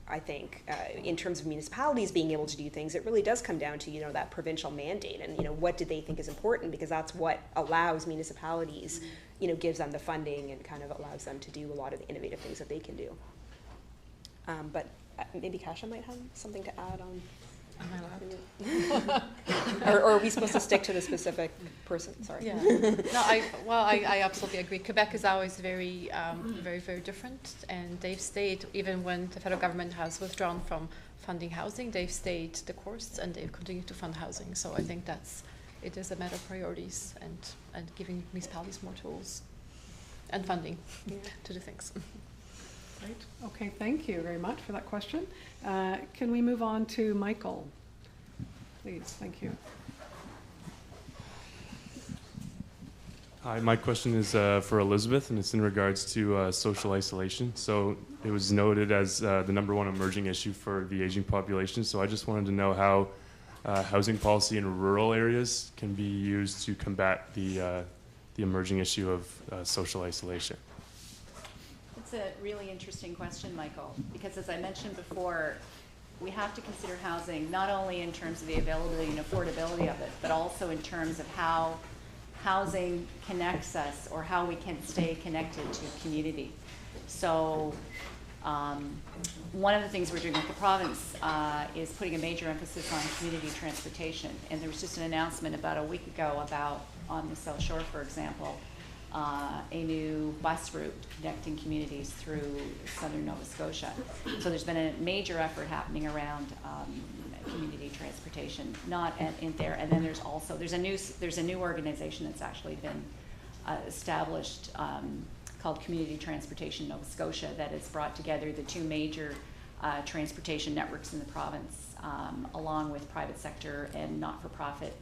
I think, in terms of municipalities being able to do things, it really does come down to, that provincial mandate and, what do they think is important, because that's what allows municipalities, gives them the funding and kind of allows them to do a lot of the innovative things that they can do. But maybe Kasia might have something to add on. Am I allowed? or are we supposed to stick to the specific person? Sorry. Yeah. No, I absolutely agree. Quebec is always very, very different, and they've stayed, even when the federal government has withdrawn from funding housing, they've stayed the course and they've continued to fund housing. So I think it is a matter of priorities and giving municipalities more tools and funding to do things. Great. Okay, thank you very much for that question. Can we move on to Michael? Please, thank you. Hi, my question is for Elizabeth, and it's in regards to social isolation. So it was noted as the #1 emerging issue for the aging population. So I just wanted to know how housing policy in rural areas can be used to combat the emerging issue of social isolation. It's a really interesting question, Michael, because as I mentioned before, we have to consider housing not only in terms of the availability and affordability of it, but also in terms of how housing connects us or how we can stay connected to community. So one of the things we're doing with the province is putting a major emphasis on community transportation. And there was just an announcement about a week ago about, on the South Shore, for example, a new bus route connecting communities through southern Nova Scotia. So there's been a major effort happening around community transportation, not in there. And then there's a new organization that's actually been established called Community Transportation Nova Scotia that has brought together the two major transportation networks in the province, along with private sector and not-for-profit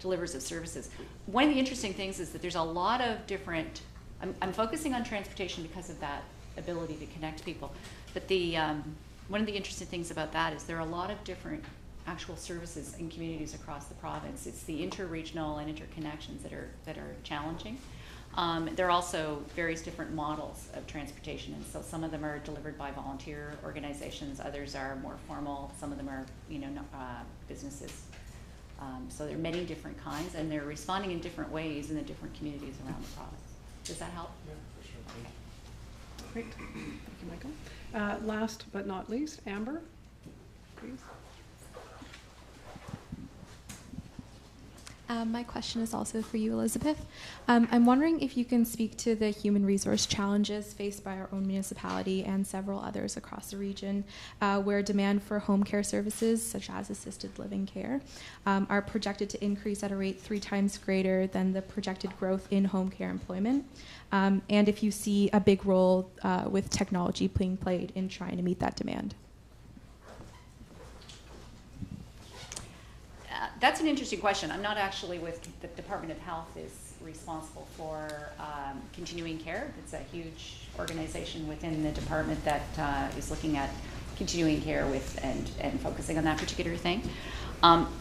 delivers of services. One of the interesting things is that there's a lot of different, I'm focusing on transportation because of that ability to connect people, but one of the interesting things about that is there are a lot of different actual services in communities across the province. It's the interregional and interconnections that are challenging. There are also various different models of transportation, and so some of them are delivered by volunteer organizations, others are more formal, some of them are businesses. So there are many different kinds, and they're responding in different ways in the different communities around the province. Does that help? Yeah, for sure. Thank you. Great. Thank you, Michael. Last but not least, Amber, please. My question is also for you, Elizabeth. I'm wondering if you can speak to the human resource challenges faced by our own municipality and several others across the region, where demand for home care services, such as assisted living care, are projected to increase at a rate 3 times greater than the projected growth in home care employment, and if you see a big role with technology being played in trying to meet that demand. That's an interesting question. I'm not actually with the Department of Health is responsible for continuing care. It's a huge organization within the department that is looking at continuing care with and focusing on that particular thing.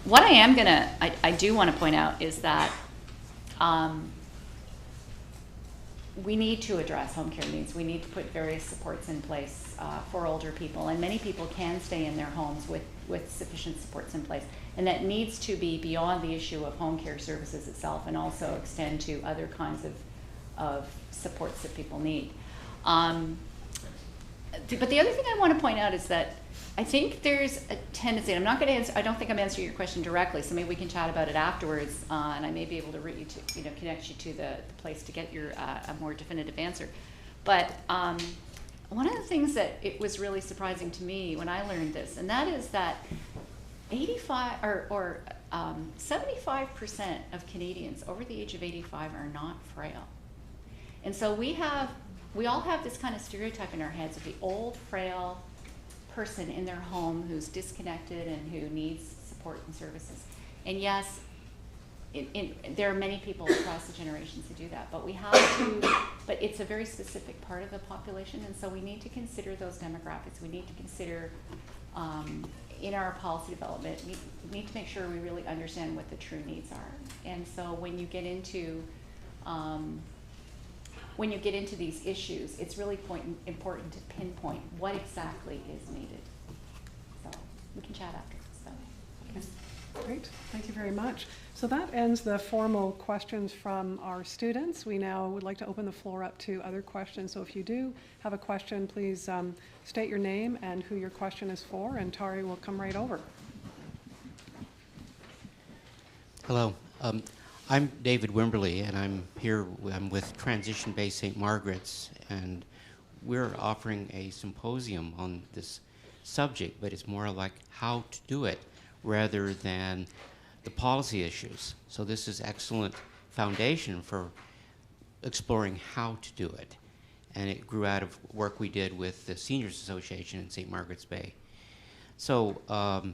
What I do want to point out is that we need to address home care needs. We need to put various supports in place for older people, and many people can stay in their homes with sufficient supports in place. And that needs to be beyond the issue of home care services itself and also extend to other kinds of supports that people need. But the other thing I want to point out is that I think there's a tendency, and I'm not going to answer, I don't think I'm answering your question directly, so maybe we can chat about it afterwards, and I may be able to route you to, connect you to the place to get your a more definitive answer. But one of the things that it was really surprising to me when I learned this, and that is that 75% of Canadians over the age of 85 are not frail. And so we all have this kind of stereotype in our heads of the old, frail person in their home who's disconnected and who needs support and services. And yes, there are many people across the generations who do that, but it's a very specific part of the population, and so we need to consider those demographics. We need to consider in our policy development, we need to make sure we really understand what the true needs are. And so when you get into these issues, it's really important to pinpoint what exactly is needed. So we can chat after this. So. Okay. Great, thank you very much. So that ends the formal questions from our students. We now would like to open the floor up to other questions. So if you do have a question, please state your name and who your question is for, and Tari will come right over. Hello. I'm David Wimberly, and I'm with Transition Bay St. Margaret's, and we're offering a symposium on this subject, but it's more like how to do it rather than the policy issues. So this is excellent foundation for exploring how to do it. And it grew out of work we did with the Seniors Association in St. Margaret's Bay. So I'll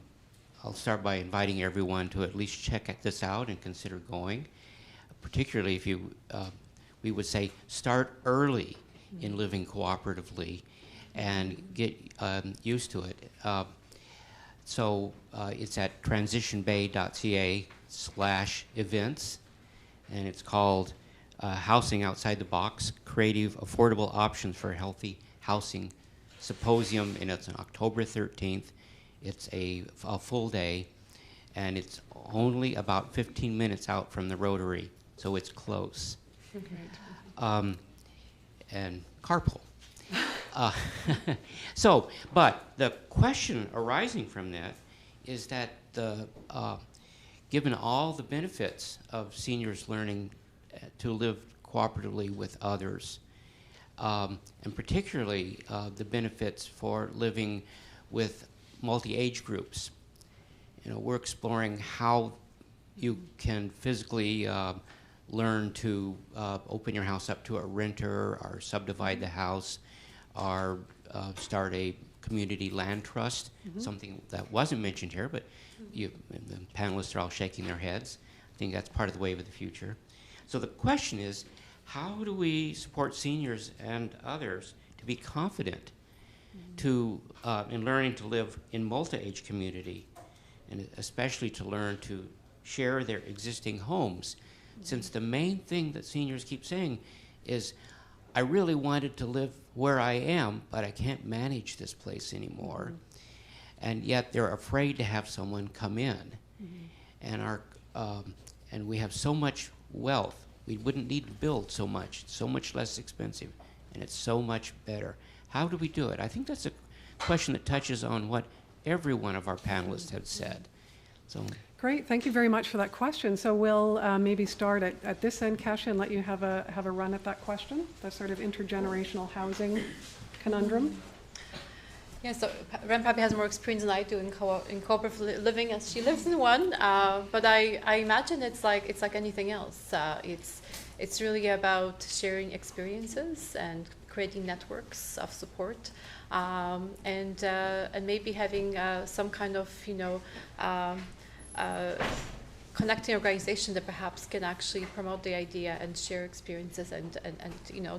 start by inviting everyone to at least check this out and consider going. Particularly if you, we would say, start early in living cooperatively and get used to it. So it's at transitionbay.ca/events, and it's called Housing Outside the Box, Creative Affordable Options for Healthy Housing Symposium, and it's on October 13th. It's a full day, and it's only about 15 minutes out from the Rotary, so it's close. And carpool. But the question arising from that is that given all the benefits of seniors learning to live cooperatively with others, and particularly the benefits for living with multi-age groups, we're exploring how you can physically learn to open your house up to a renter, or subdivide the house, or start a community land trust, something that wasn't mentioned here, but the panelists are all shaking their heads. I think that's part of the wave of the future. So the question is, how do we support seniors and others to be confident in learning to live in multi-age community, and especially to learn to share their existing homes? Since the main thing that seniors keep saying is, I really wanted to live where I am, but I can't manage this place anymore. And yet they're afraid to have someone come in. And we have so much wealth. We wouldn't need to build so much. It's so much less expensive, and it's so much better. How do we do it? I think that's a question that touches on what every one of our panelists have said. So. Great, thank you very much for that question. So we'll maybe start at this end, Kasia, and let you have a run at that question, the sort of intergenerational housing conundrum. Yeah, so Ren probably has more experience than I do in cooperative living, as she lives in one. But I imagine it's like anything else. It's really about sharing experiences and creating networks of support, and maybe having some kind of connecting organization that perhaps can actually promote the idea and share experiences and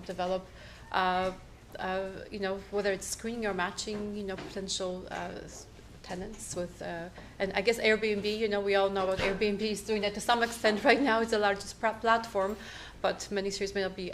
develop. Whether it's screening or matching, potential tenants with, and I guess Airbnb, we all know what Airbnb is doing that to some extent right now. It's the largest platform, but many seniors may not be,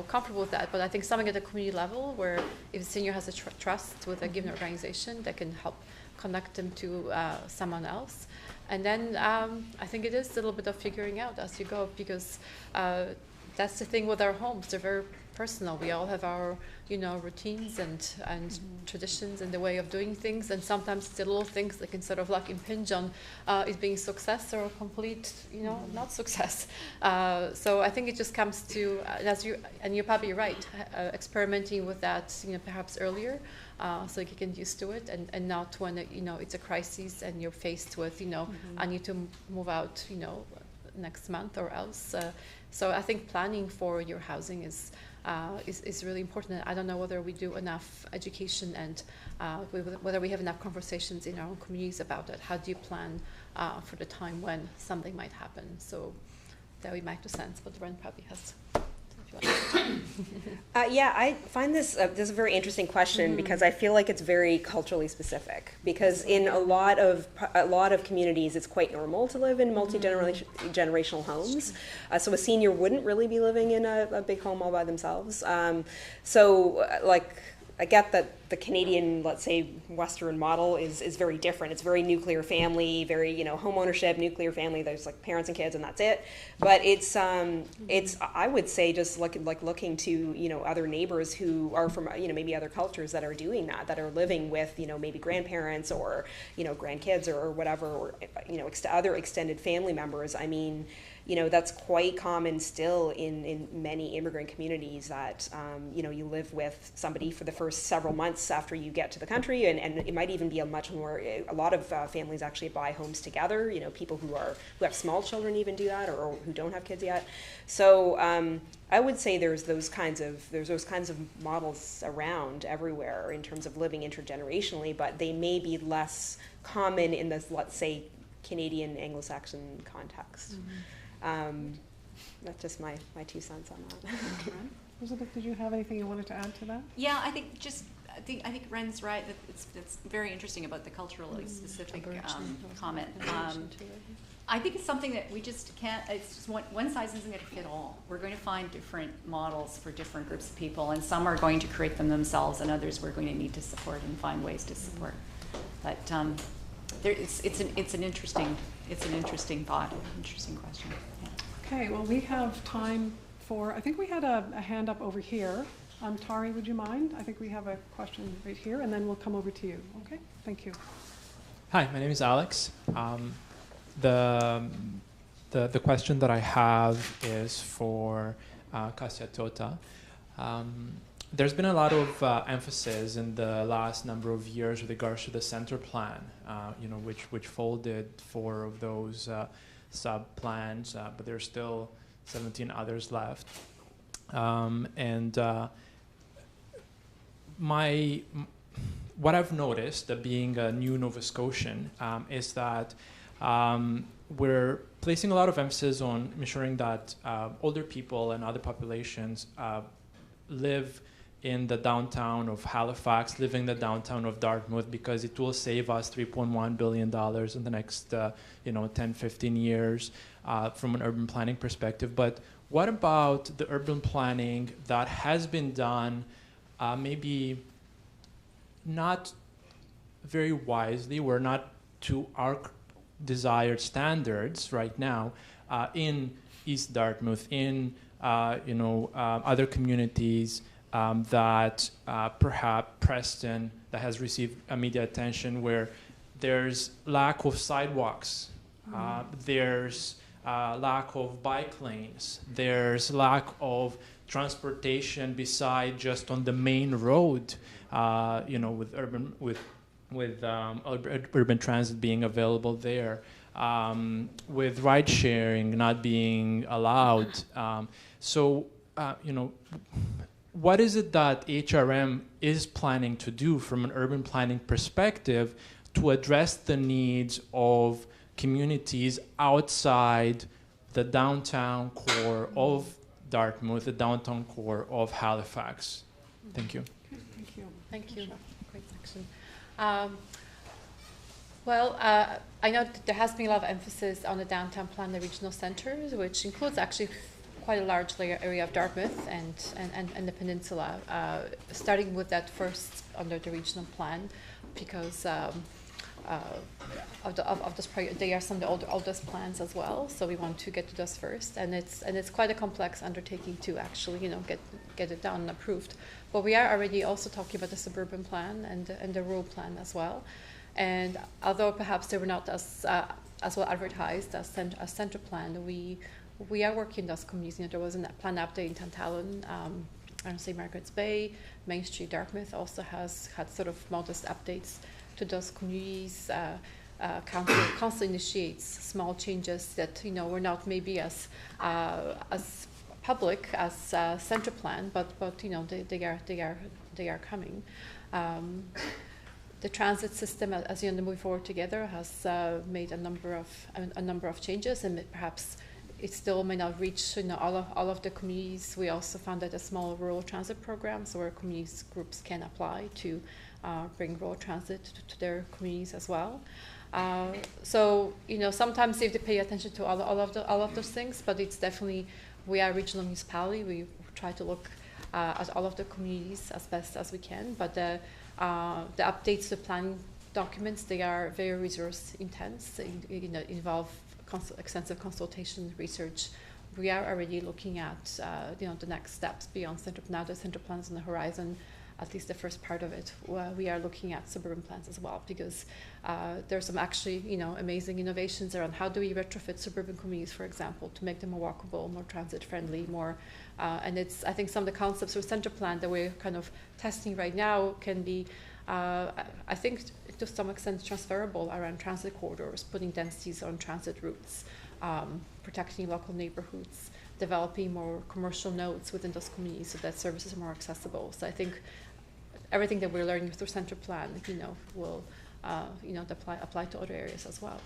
comfortable with that. But I think something at the community level where if a senior has a trust with a given organization that can help connect them to someone else. And then I think it is a little bit of figuring out as you go, because that's the thing with our homes. They're very personal. We all have our, routines and traditions and the way of doing things. And sometimes the little things that can sort of like impinge on it being success or complete, not success. So I think it just comes to, and you're probably right, experimenting with that, perhaps earlier, so you can get used to it, and not when it's a crisis and you're faced with, I need to move out, next month or else. So I think planning for your housing is really important. I don't know whether we do enough education and whether we have enough conversations in our own communities about it. How do you plan for the time when something might happen? So that would be my 2 cents, but Ren probably has. Yeah, I find this a very interesting question because I feel like it's very culturally specific. Because in a lot of communities, it's quite normal to live in multi-generational homes. So a senior wouldn't really be living in a big home all by themselves. I get that the Canadian, let's say, Western model is very different. It's very nuclear family, very, home ownership, nuclear family. There's like parents and kids and that's it. But it's I would say just looking to, other neighbors who are from, maybe other cultures that are doing that are living with, maybe grandparents or, grandkids or whatever, or, other extended family members. I mean, that's quite common still in many immigrant communities that, you live with somebody for the first several months after you get to the country, and it might even be a lot of families actually buy homes together. People who have small children even do that, or who don't have kids yet. So I would say there's those kinds of models around everywhere in terms of living intergenerationally, but they may be less common in this, let's say, Canadian Anglo-Saxon context. That's just my 2 cents on that. Elizabeth, did you have anything you wanted to add to that? Yeah, I think Ren's right. That it's very interesting about the culturally specific comment. I think it's something that we just can't. It's just one size isn't going to fit all. We're going to find different models for different groups of people, and some are going to create them themselves, and others we're going to need to support and find ways to support. But it's an interesting thought, interesting question. Yeah. Okay, well, we have time for, I think we had a hand up over here. Tari, would you mind? I think we have a question right here, and then we'll come over to you. Okay, thank you. Hi, my name is Alex. The question that I have is for Kasia Tota. There's been a lot of emphasis in the last number of years with regards to the center plan, which folded 4 of those sub-plans, but there's still 17 others left. What I've noticed, being a new Nova Scotian, is that we're placing a lot of emphasis on ensuring that older people and other populations live in the downtown of Halifax, live in the downtown of Dartmouth, because it will save us $3.1 billion in the next 10, 15 years from an urban planning perspective. But what about the urban planning that has been done maybe not very wisely, or not to our desired standards right now in East Dartmouth, in other communities that perhaps Preston, that has received media attention, where there's lack of sidewalks, there's lack of bike lanes, there's lack of transportation beside just on the main road, with urban transit being available there, with ride sharing not being allowed. What is it that HRM is planning to do from an urban planning perspective to address the needs of communities outside the downtown core of Dartmouth, the downtown core of Halifax? Thank you. Okay, thank you. Thank you. Great section. I know that there has been a lot of emphasis on the downtown plan, the regional centres, which includes actually quite a large area of Dartmouth and the peninsula, starting with that first under the regional plan, because they are some of the oldest plans as well. So we want to get to those first, and it's quite a complex undertaking to actually get it done and approved. But we are already also talking about the suburban plan and the rural plan as well. And although perhaps they were not as well advertised as centre plan, we are working in those communities. There was a plan update in Tantallon, St. Margaret's Bay, Main Street, Dartmouth also has had sort of modest updates to those communities. Council constantly initiates small changes that were not maybe as public as centre plan, but they are coming. The transit system, as move forward together, has made a number of changes, and perhaps it still may not reach all of the communities. We also found that a small rural transit program, so where communities groups can apply to bring rural transit to their communities as well. Sometimes you have to pay attention to all of those things, but it's definitely, we are a regional municipality. We try to look at all of the communities as best as we can, but the updates to planning documents, they are very resource intense. Involve extensive consultation, research. We are already looking at the next steps beyond now the centre plans on the horizon. At least the first part of it, we are looking at suburban plans as well, because there's some actually amazing innovations around how do we retrofit suburban communities, for example, to make them more walkable, more transit friendly, more. And I think some of the concepts for centre plan that we're kind of testing right now can be, I think, to some extent transferable around transit corridors, putting densities on transit routes, protecting local neighborhoods, developing more commercial nodes within those communities so that services are more accessible. So I think everything that we're learning through centre plan, will apply to other areas as well.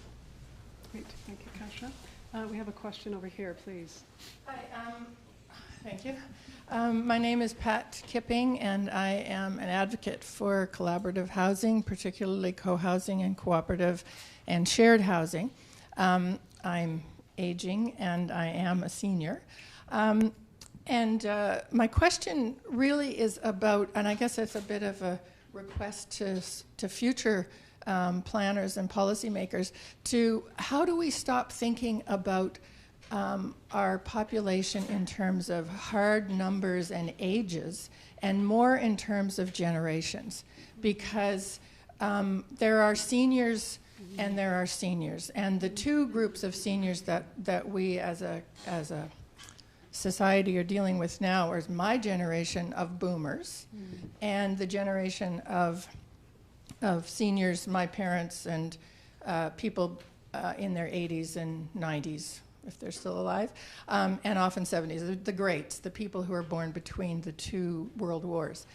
Great, thank you, Kasia. We have a question over here, please. Hi, thank you. My name is Pat Kipping, and I am an advocate for collaborative housing, particularly co-housing and cooperative and shared housing. I'm aging, and I am a senior. My question really is about, and I guess it's a bit of a request to future planners and policymakers, to how do we stop thinking about our population in terms of hard numbers and ages, and more in terms of generations, because there are seniors and there are seniors, and the two groups of seniors that we as a society are dealing with now is my generation of boomers and the generation of seniors, my parents and people in their 80s and 90s, if they're still alive, and often 70s, the greats, the people who are born between the two world wars.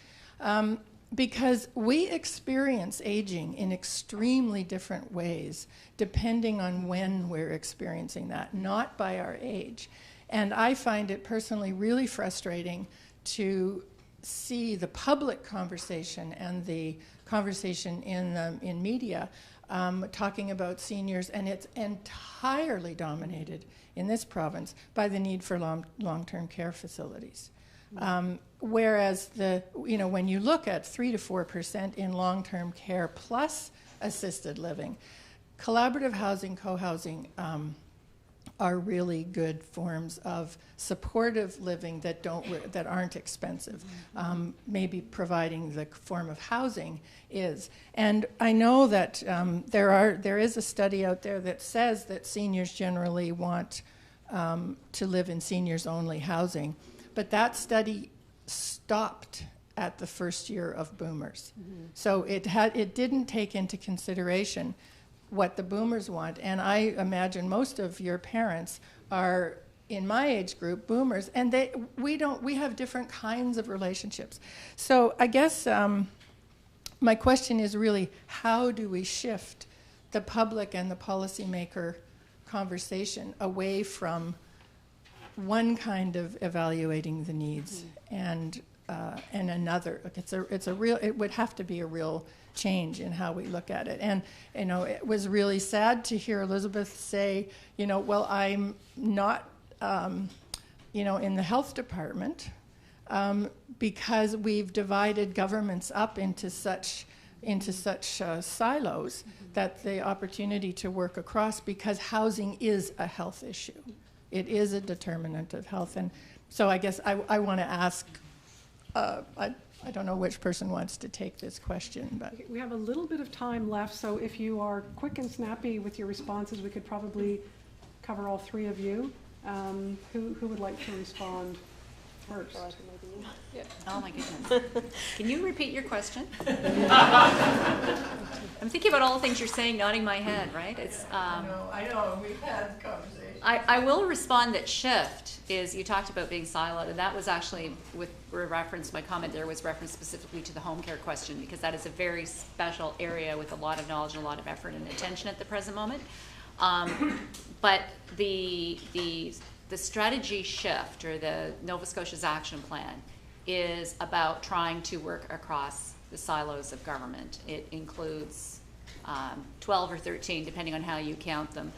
Because we experience aging in extremely different ways, depending on when we're experiencing that, not by our age. And I find it personally really frustrating to see the public conversation and the conversation in media talking about seniors, and it's entirely dominated in this province by the need for long-term care facilities. Whereas when you look at 3 to 4% in long-term care plus assisted living, collaborative housing, co-housing are really good forms of supportive living that aren't expensive. Maybe providing the form of housing is. And I know that there is a study out there that says that seniors generally want to live in seniors-only housing. But that study stopped at the first year of boomers. Mm-hmm. So it didn't take into consideration what the boomers want. And I imagine most of your parents are in my age group, boomers, and we have different kinds of relationships. So I guess my question is really, how do we shift the public and the policymaker conversation away from one kind of evaluating the needs and another? It would have to be a real change in how we look at it. And it was really sad to hear Elizabeth say, well, I'm not in the health department because we've divided governments up into such silos that the opportunity to work across, because housing is a health issue. It is a determinant of health. And so I guess I want to ask, I don't know which person wants to take this question, but. We have a little bit of time left, so if you are quick and snappy with your responses, we could probably cover all three of you. Who would like to respond first? Yeah. Oh my goodness. Can you repeat your question? I'm thinking about all the things you're saying, nodding my head, right? I know, we've had conversations. I will respond that shift is, you talked about being siloed, and that was actually, with reference, my comment there was referenced specifically to the home care question, because that is a very special area with a lot of knowledge and a lot of effort and attention at the present moment. But the strategy shift, or the Nova Scotia's action plan, is about trying to work across the silos of government. It includes 12 or 13, depending on how you count them,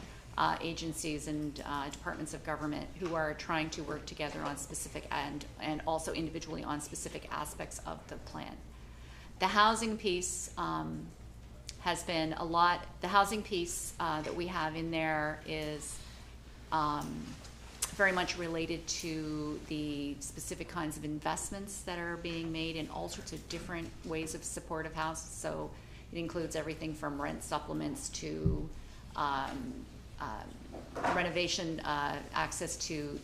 agencies and departments of government who are trying to work together on specific and also individually on specific aspects of the plan. The housing piece has been a lot. The housing piece that we have in there is very much related to the specific kinds of investments that are being made in all sorts of different ways of supportive houses. So it includes everything from rent supplements to renovation, access to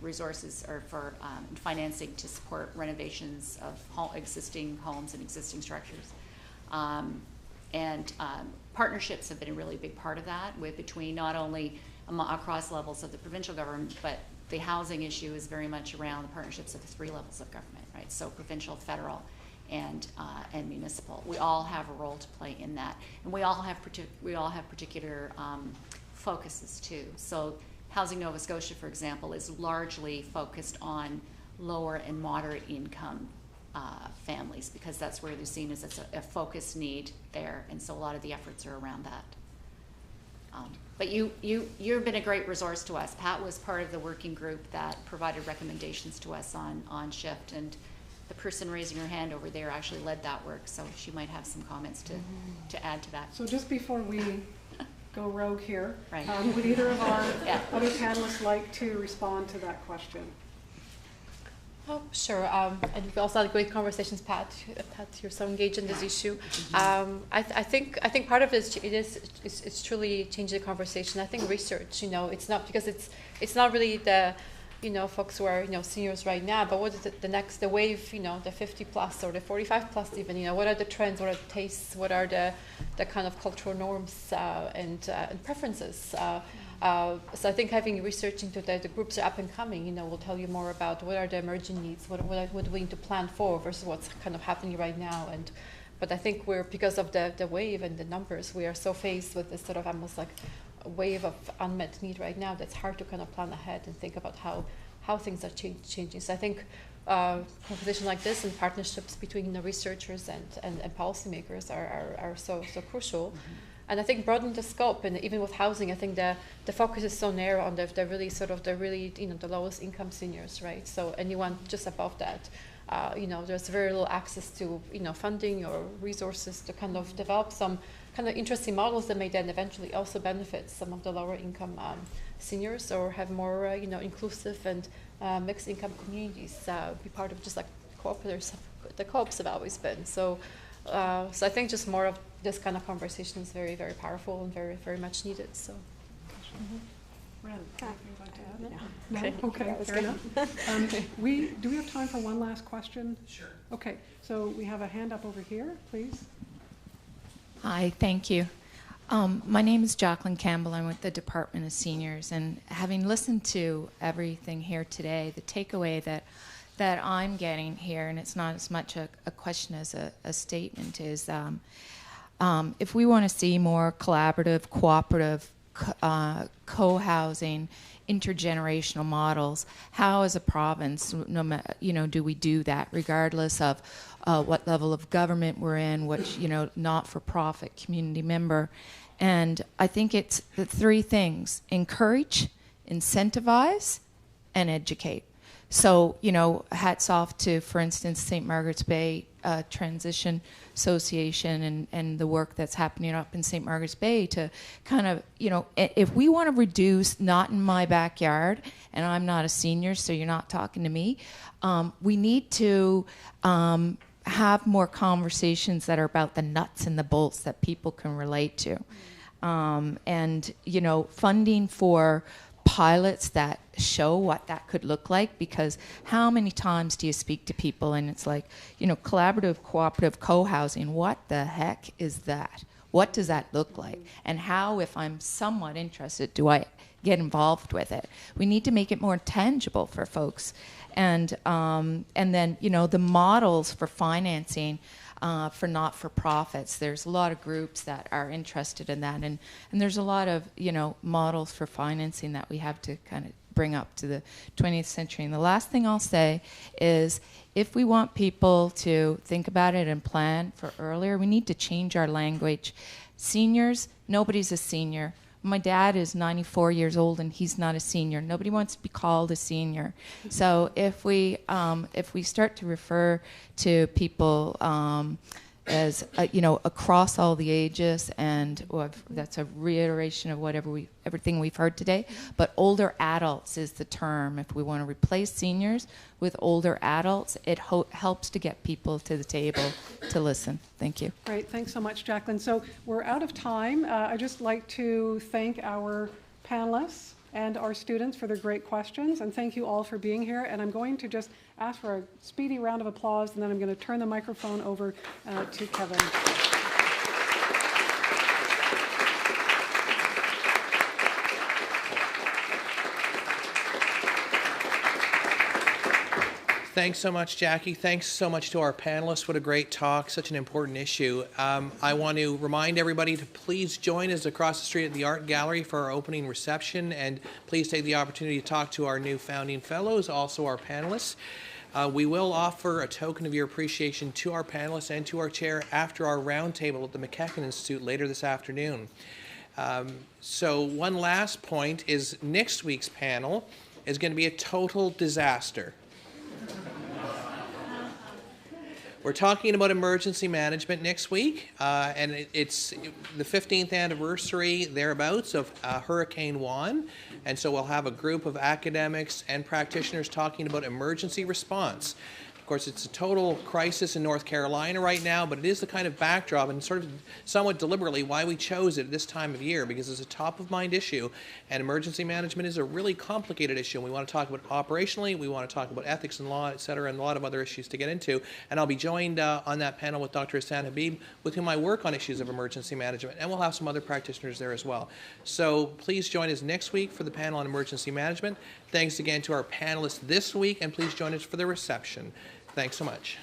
resources or for financing to support renovations of existing homes and existing structures. And partnerships have been a really big part of that, between not only across levels of the provincial government, but the housing issue is very much around the partnerships of the three levels of government, right? So provincial, federal, and municipal. We all have a role to play in that, and we all have particular focuses too. So Housing Nova Scotia, for example, is largely focused on lower and moderate income families, because that's where they're seen as a focused need there, and so a lot of the efforts are around that. But you've been a great resource to us. Pat was part of the working group that provided recommendations to us on shift, and the person raising her hand over there actually led that work, so she might have some comments to add to that. So just before we go rogue here, right. Would either of our other panelists like to respond to that question? Oh, sure. And we also had great conversations, Pat. You're so engaged in this issue. I think part of it is truly changing the conversation. I think research, it's not, because it's not really the folks who are, seniors right now, but what is it, the wave, the 50 plus or the 45 plus even, what are the trends, what are the tastes, what are the kind of cultural norms and preferences. So I think having research into the groups are up and coming, will tell you more about what are the emerging needs, what do we need to plan for versus what's kind of happening right now. But I think because of the wave and the numbers, we are so faced with this sort of almost like a wave of unmet need right now that's hard to kind of plan ahead and think about how things are changing. So I think conversation like this and partnerships between the researchers and policymakers are so crucial. And I think broaden the scope, and even with housing, I think the focus is so narrow on the really the lowest income seniors, right? So anyone just above that, there's very little access to funding or resources to kind of develop some kind of interesting models that may then eventually also benefit some of the lower income seniors, or have more inclusive and mixed income communities be part of just like cooperatives. The co-ops have always been so. So I think just more of this kind of conversation is very, very powerful and very, very much needed. So. Ren, anything you'd like to add? No? Okay, fair enough. Do we have time for one last question? Sure. Okay, so we have a hand up over here, please. Hi, thank you. My name is Jacqueline Campbell. I'm with the Department of Seniors, and having listened to everything here today, the takeaway that I'm getting here, and it's not as much a question as a statement, is if we want to see more collaborative, cooperative, co-housing, intergenerational models, how as a province, do we do that regardless of what level of government we're in, which, not-for-profit community member. And I think it's the three things: encourage, incentivize, and educate. So, hats off to, for instance, St. Margaret's Bay Transition Association and the work that's happening up in St. Margaret's Bay to kind of, if we want to reduce not in my backyard, and I'm not a senior, so you're not talking to me, we need to have more conversations that are about the nuts and the bolts that people can relate to. And, funding for pilots that show what that could look like, because how many times do you speak to people and it's like, collaborative, cooperative, co-housing, what the heck is that? What does that look like? And how, if I'm somewhat interested, do I get involved with it? We need to make it more tangible for folks. And then, the models for financing for not-for-profits. There's a lot of groups that are interested in that, and there's a lot of models for financing that we have to kind of bring up to the 20th century. And the last thing I'll say is, if we want people to think about it and plan for earlier, we need to change our language. Seniors, nobody's a senior. My dad is 94 years old and he's not a senior. Nobody wants to be called a senior. So if we start to refer to people as across all the ages, and that's a reiteration of everything we've heard today. But older adults is the term. If we want to replace seniors with older adults, it helps to get people to the table to listen. Thank you. Great, thanks so much, Jacqueline. So we're out of time. I'd just like to thank our panelists and our students for their great questions, and thank you all for being here. And I'm going to just ask for a speedy round of applause, and then I'm going to turn the microphone over to Kevin. Thanks so much, Jackie. Thanks so much to our panelists. What a great talk, such an important issue. I want to remind everybody to please join us across the street at the Art Gallery for our opening reception, and please take the opportunity to talk to our new founding fellows, also our panelists. We will offer a token of your appreciation to our panelists and to our chair after our roundtable at the McEachern Institute later this afternoon. So one last point is next week's panel is going to be a total disaster. We're talking about emergency management next week, and it's the 15th anniversary thereabouts of Hurricane Juan, and so we'll have a group of academics and practitioners talking about emergency response. course, it's a total crisis in North Carolina right now, but it is the kind of backdrop and sort of somewhat deliberately why we chose it at this time of year, because it's a top-of-mind issue, and emergency management is a really complicated issue. We want to talk about it operationally, we want to talk about ethics and law, et cetera, and a lot of other issues to get into. And I'll be joined on that panel with Dr. Hassan Habib, with whom I work on issues of emergency management, and we'll have some other practitioners there as well. So please join us next week for the panel on emergency management. Thanks again to our panelists this week, and please join us for the reception. Thanks so much.